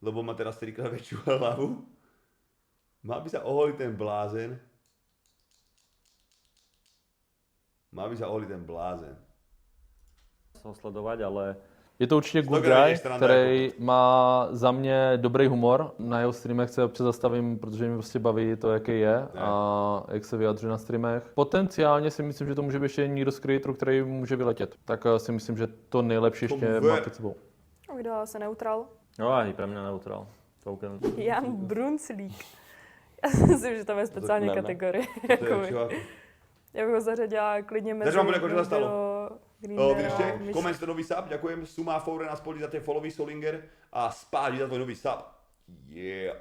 [SPEAKER 1] Lebo má teraz 3-krát väčšiu hlavu. Má by sa oholiť ten blázen. Má by sa oholiť ten blázen.
[SPEAKER 2] Ho sledovať, ale...
[SPEAKER 5] Je to určitě good guy, který má za mě dobrý humor. Na jeho streamech se občas zastavím, protože mě prostě baví to, jaký je a jak se vyjadřuje na streamech. Potenciálně si myslím, že to může být ještě někdo z creatorů, který může vyletět. Tak si myslím, že to nejlepší ještě má před sebou.
[SPEAKER 4] Kdo se neutral?
[SPEAKER 2] No a pre mňa neutral. Token.
[SPEAKER 4] Jan Brunclík. Já si myslím, že tam je speciální kategorie. Já bych ho zařadila klidně mezi
[SPEAKER 1] Vydržte, koment nový sub, ďakujem. Suma Foure nás podí za ten followý Solinger a Spádi za tvoj nový sub. Yeah.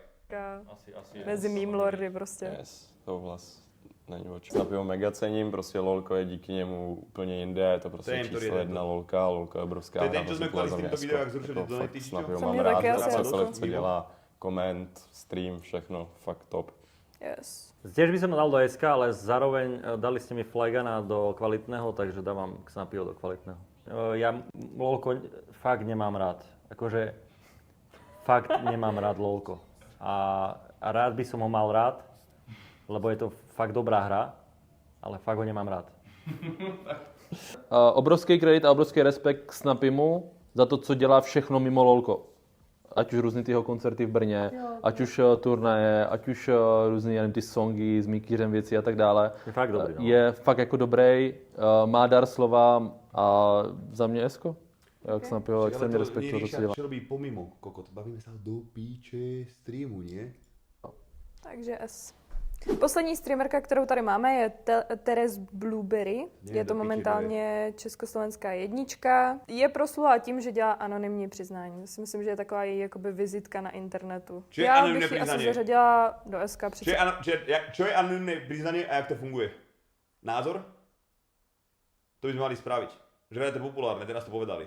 [SPEAKER 2] Asi
[SPEAKER 4] mezi meme lordy prostě.
[SPEAKER 3] Yes, souhlas. Není o čem. Snapio mega cením, prostě LOLko je díky němu úplně jinde, je to prostě číslo 1 LOLka, LOLko je obrovská hra.
[SPEAKER 1] To je ten, čo sme kvali s týmto video, jak zrušili donaty.
[SPEAKER 3] Snapio mám rád, cokoliv, co dělá, koment, stream, všechno, fakt top.
[SPEAKER 4] Yes.
[SPEAKER 2] Tiež by som dal do SK, ale zároveň dali ste mi Flagana do kvalitného, takže dávam Snapio do kvalitného. Ja LOLko fakt nemám rád. Akože fakt nemám rád LOLko. A rád by som ho mal rád, lebo je to fakt dobrá hra, ale fakt ho nemám rád.
[SPEAKER 5] Obrovský kredit a obrovský respekt k Snapimu za to, co dělá všechno mimo LOLko. Ať už různý tyho koncerty v Brně, ať už turnaje, ať už různý ty songy s Mikýřem věci a tak dále.
[SPEAKER 2] Je fakt dobrý, no.
[SPEAKER 5] Je fakt jako dobrý, má dar slova a za mě Esko. Jak Snapio extrémně respektuju to, co dělá.
[SPEAKER 1] Čo robí pomimo, kokot? Bavíme sa do píče streamu, nie?
[SPEAKER 4] Takže S. Poslední streamerka, kterou tady máme, je Teres Blueberry. Je to momentálně československá jednička. Je proslulá tím, že dělá anonymní přiznání. Myslím, že je taková její jakoby vizitka na internetu. Já bych ji asi zařadila do SK.
[SPEAKER 1] Čo je anonymné priznanie a jak to funguje? Názor? To by sme mali spraviť. Že je to populárne, teraz to povedali.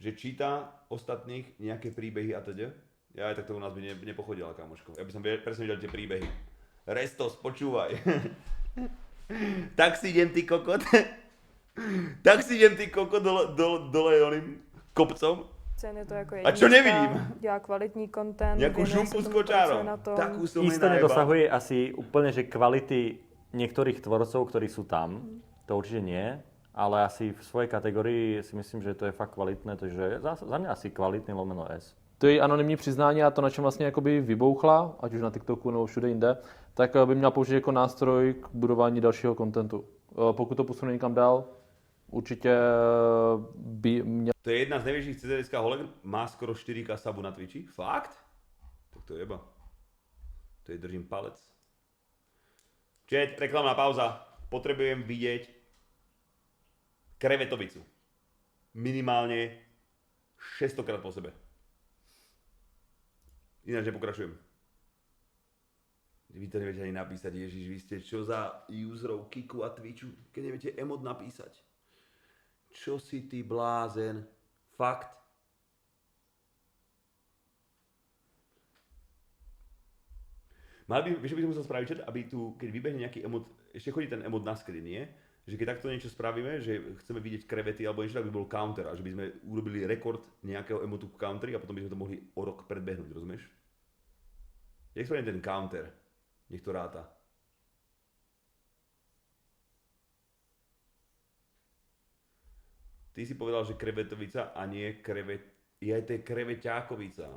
[SPEAKER 1] Že číta ostatných nejaké príbehy a teda. Ja aj tak to u nás by nepochodila, kamoško. Ja by som presne videl tie príbehy. Restos, počúvaj. Tak si idem, ty kokot. Tak si idem, ty kokot, dole oným kopcom.
[SPEAKER 4] Je to jako
[SPEAKER 1] a čo nevidím?
[SPEAKER 4] Dělá kvalitní content.
[SPEAKER 1] Nejakú šumpu s kočárom. Takú som
[SPEAKER 2] isto nedosahuje asi úplne, že kvality niektorých tvorcov, ktorí sú tam. To určite nie. Ale asi v svojej kategorii si myslím, že to je fakt kvalitné, takže za mě asi kvalitný lomeno S.
[SPEAKER 5] To je anonymní přiznání a to, na čem vlastně jakoby vybouchla, ať už na TikToku nebo všude jinde, tak by měla použít jako nástroj k budování dalšího kontentu. Pokud to posune někam dál, určitě by měl...
[SPEAKER 1] To je jedna z největších CZSK holek, má skoro 4K sabu na Twitchi. Fakt? Tak to jeba. To je držím palec. Chat, reklamná pauza. Potrebujem vidieť krevetovicu. Minimálne 600 krát po sebe. Ináč nepokračujem. Vy to neviete ani napísať, Ježiš, vy ste čo za userov Kiku a Twitchu, keď neviete emot napísať. Čo si ty blázen? Fakt? Vieš, čo by som musel spraviť, chat, aby tu, keď vybehne nejaký emot, ešte chodí ten emot na screen, nie? Že keď takto niečo spravíme, že chceme vidieť krevety alebo niečo, tak by bol counter a že by sme urobili rekord nejakého emotu v counteri a potom by sme to mohli o rok predbehnúť, rozumieš? Jak spravím ten counter? Nech to ráta. Ty si povedal, že krevetovica a nie Je to kreveťákovica.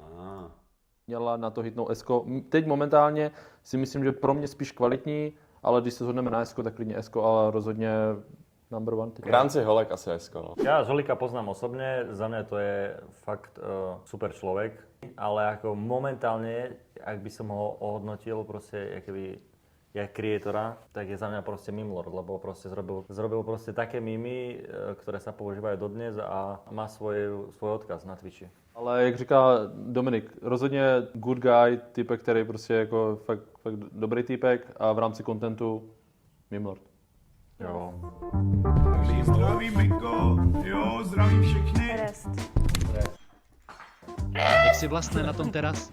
[SPEAKER 5] Měla na to hitnou Esko. Teď momentálně si myslím, že pro mě spíš kvalitní, ale když se shodneme na Esko, tak klidně Esko, ale rozhodně number one.
[SPEAKER 3] V rámci holek asi Esko, no.
[SPEAKER 2] Ja Žolika poznám osobne, za mňa to je fakt super človek, ale ako momentálne, ak by som ho ohodnotil proste, jak creatora, tak je za mňa proste mimlord, lebo proste zrobil proste také mimy, ktoré sa používajú dodnes a má svoj odkaz na Twitchi.
[SPEAKER 5] Ale jak říká Dominik, rozhodně good guy, typek, který prostě jako fakt dobrý týpek a v rámci kontentu mimlord.
[SPEAKER 2] Jo.
[SPEAKER 1] Zdravím, Miko. Jo, zdravím všechny.
[SPEAKER 4] Rest.
[SPEAKER 6] Jak si vlastně na tom teraz?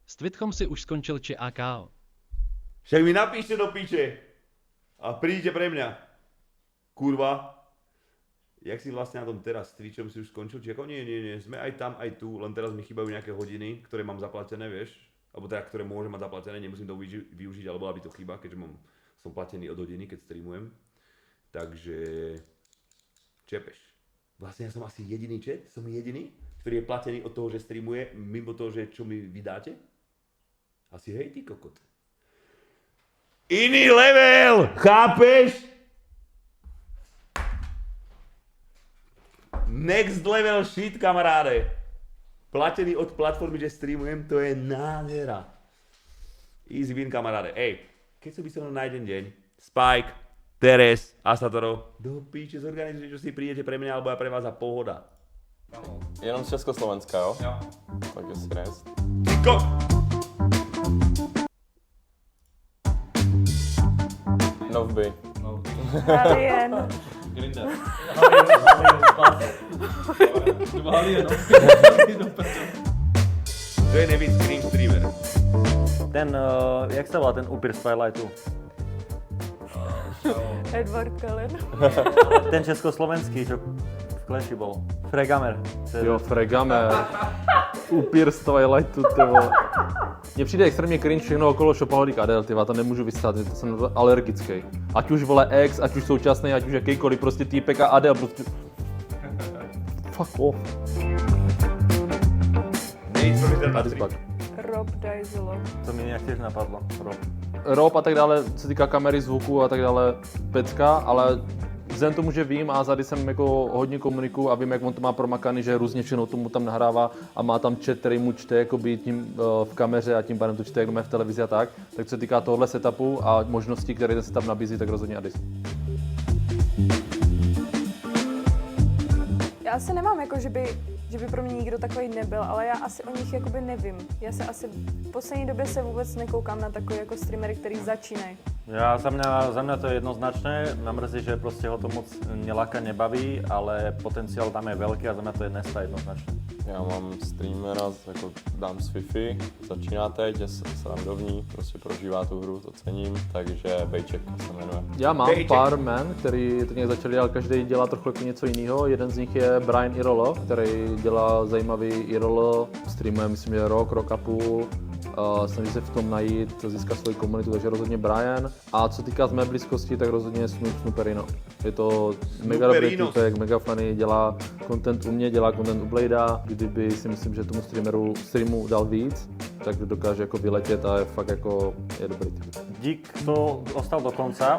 [SPEAKER 6] S Twitchom si už skončil či AKO?
[SPEAKER 1] Však mi napíšte do piče a príďte pre mňa. Kurva. Jak si vlastne na tom teraz s Twitchom si už skončil? Či ako nie, sme aj tam, aj tu, len teraz mi chýbajú nejaké hodiny, ktoré mám zaplatené, vieš? Alebo teda, ktoré môžem mať zaplatené, nemusím to využiť, ale bola by to chyba, keďže som platený od hodiny, keď streamujem. Takže... čepeš. Vlastne ja som asi jediný chat, som jediný, ktorý je platený od toho, že streamuje, mimo toho, že čo mi vydáte? Asi hej, ty kokot. Iný level, chápeš? Next level shit, kamaráde. Platený od platformy, že streamujem, to je nádhera. Easy win, kamaráde. Ej, keď som by som na jeden deň, Spike, Teres, Asatoro, do píče, zorganizujte, čo si prídete pre mňa, alebo ja pre vás a pohoda.
[SPEAKER 3] Jenom z Československa, jo?
[SPEAKER 1] Jo.
[SPEAKER 3] Tak je si rest.
[SPEAKER 1] Tyko!
[SPEAKER 3] Novby.
[SPEAKER 4] Alien.
[SPEAKER 1] To je nejvíc screen streamer.
[SPEAKER 2] Ten, jak sa volá ten upír z Twilightu?
[SPEAKER 4] Edward Cullen.
[SPEAKER 2] Ten československý, čo v Clashi bol. Fregamer.
[SPEAKER 5] Jo, Fregamer. Upír z Twilightu, ty vole. Mně přijde extrémně cringe všechno okolo šopahodík Adel, ty to nemůžu vystát, to jsem alergický. Ať už vole ex, ať už současný, ať už jakýkoliv, prostě týpek a Adel, prostě... Fuck off.
[SPEAKER 4] Rob Dizelo.
[SPEAKER 2] To mi nějak těž napadlo.
[SPEAKER 5] Rob a tak dále, co se týká kamery, zvuku a tak dále, pecka, ale vzhledem tomu, že vím a tady jsem jako hodně komunikuju a vím, jak on to má promakaný, že různě všechno tomu tam nahrává a má tam chat, který mu čte jakoby tím v kameře a tím pádem to čte jako v televizi a tak. Tak co se týká tohohle setupu a možností, které ten setup nabízí, tak rozhodně Adis.
[SPEAKER 4] Já asi nemám jako, že by pro mě nikdo takový nebyl, ale já asi o nich jakoby nevím. Já se asi v poslední době se vůbec nekoukám na takový jako streamery, který začínají.
[SPEAKER 2] Ja, za mňa to je jednoznačné, mňa mrzí, že proste ho to moc neláka, nebaví, ale potenciál tam je veľký a za mňa to je Nesta jednoznačné.
[SPEAKER 3] Já mám streamera, jako dám z Fifi, začíná teď, je srandovní, prostě prožívá tu hru, to cením, takže Bejček se jmenuje.
[SPEAKER 5] Já mám pár men, který tak nějak začali, ale každý dělá trochu něco jiného. Jeden z nich je Brian Irolo, který dělá zajímavý IRL, streamuje myslím, že rok a půl. Snaží se v tom najít, získat svoji komunitu, takže rozhodně Brian. A co týká z mé blízkosti, tak rozhodně Snooperino. Je to mega dobrý týpek, mega funny, dělá content u mě, dělá content u Bladea. Kdyby si myslím, že tomu streamu dal víc, tak dokáže jako vyletět a je fakt jako, je dobrý typ.
[SPEAKER 2] Dík, to ostal do konca.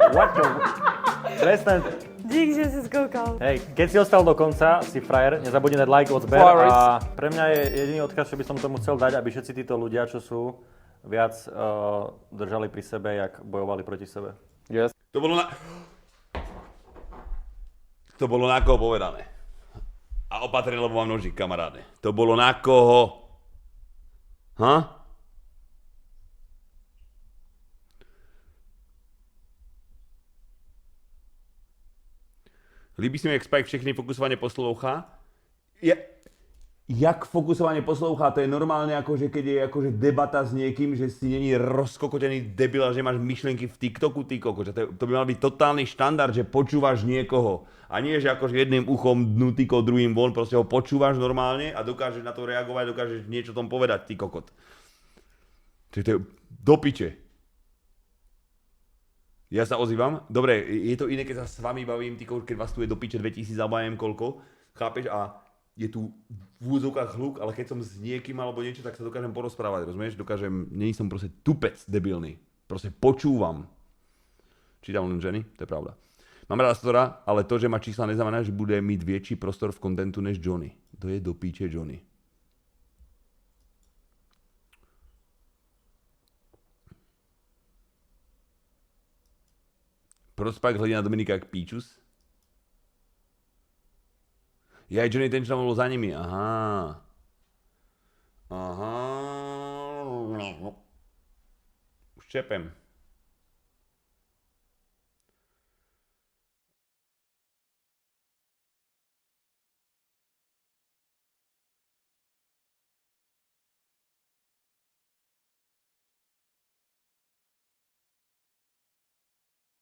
[SPEAKER 2] Presne.
[SPEAKER 4] Dík, že si skoukal.
[SPEAKER 2] Hej, keď si ostal do konca, si frajer, nezabudni dať like, odber a pre mňa je jediný odkaz, čo by som tomu chcel dať, aby všetci títo ľudia, čo sú, viac držali pri sebe, jak bojovali proti sebe.
[SPEAKER 5] Yes.
[SPEAKER 1] To bolo na koho povedané. A opatrne, lebo mám nožík, kamaráde. To bolo na koho? Líbí se mi, jak Spike všechny fokusovaně poslouchá. jak fokusovane poslouchá, to je normálne akože keď je akože debata s niekým, že si není rozkokotený debil a že máš myšlenky v TikToku, ty kokos. To by mal byť totálny štandard, že počúvaš niekoho. A nie, že akože jedným uchom dnu tyko, druhým von, proste ho počúvaš normálne a dokážeš na to reagovať, dokážeš niečo tom povedať, ty kokot. Čiže to je do piče. Ja sa ozývam? Dobre, je to iné, keď sa s vami bavím, ty kokos, keď vás tu je do piče 2000 alebo neviem koľko, chápeš? A je tu v úvodzovkách hluk, ale keď som s niekým alebo niečo, tak sa dokážem porozprávať, rozumieš? Nie som proste tupec debilný. Proste počúvam. Čítam len ženy, to je pravda. Mám rád Astora, ale to, že má čísla, neznamená, že bude mít väčší prostor v kontentu než Johnny. To je do píče Johnny. Proč pak hledí na Dominika jak píčus? Ja aj Johnny ten, čo tam bol za nimi. Aha. Už čepem.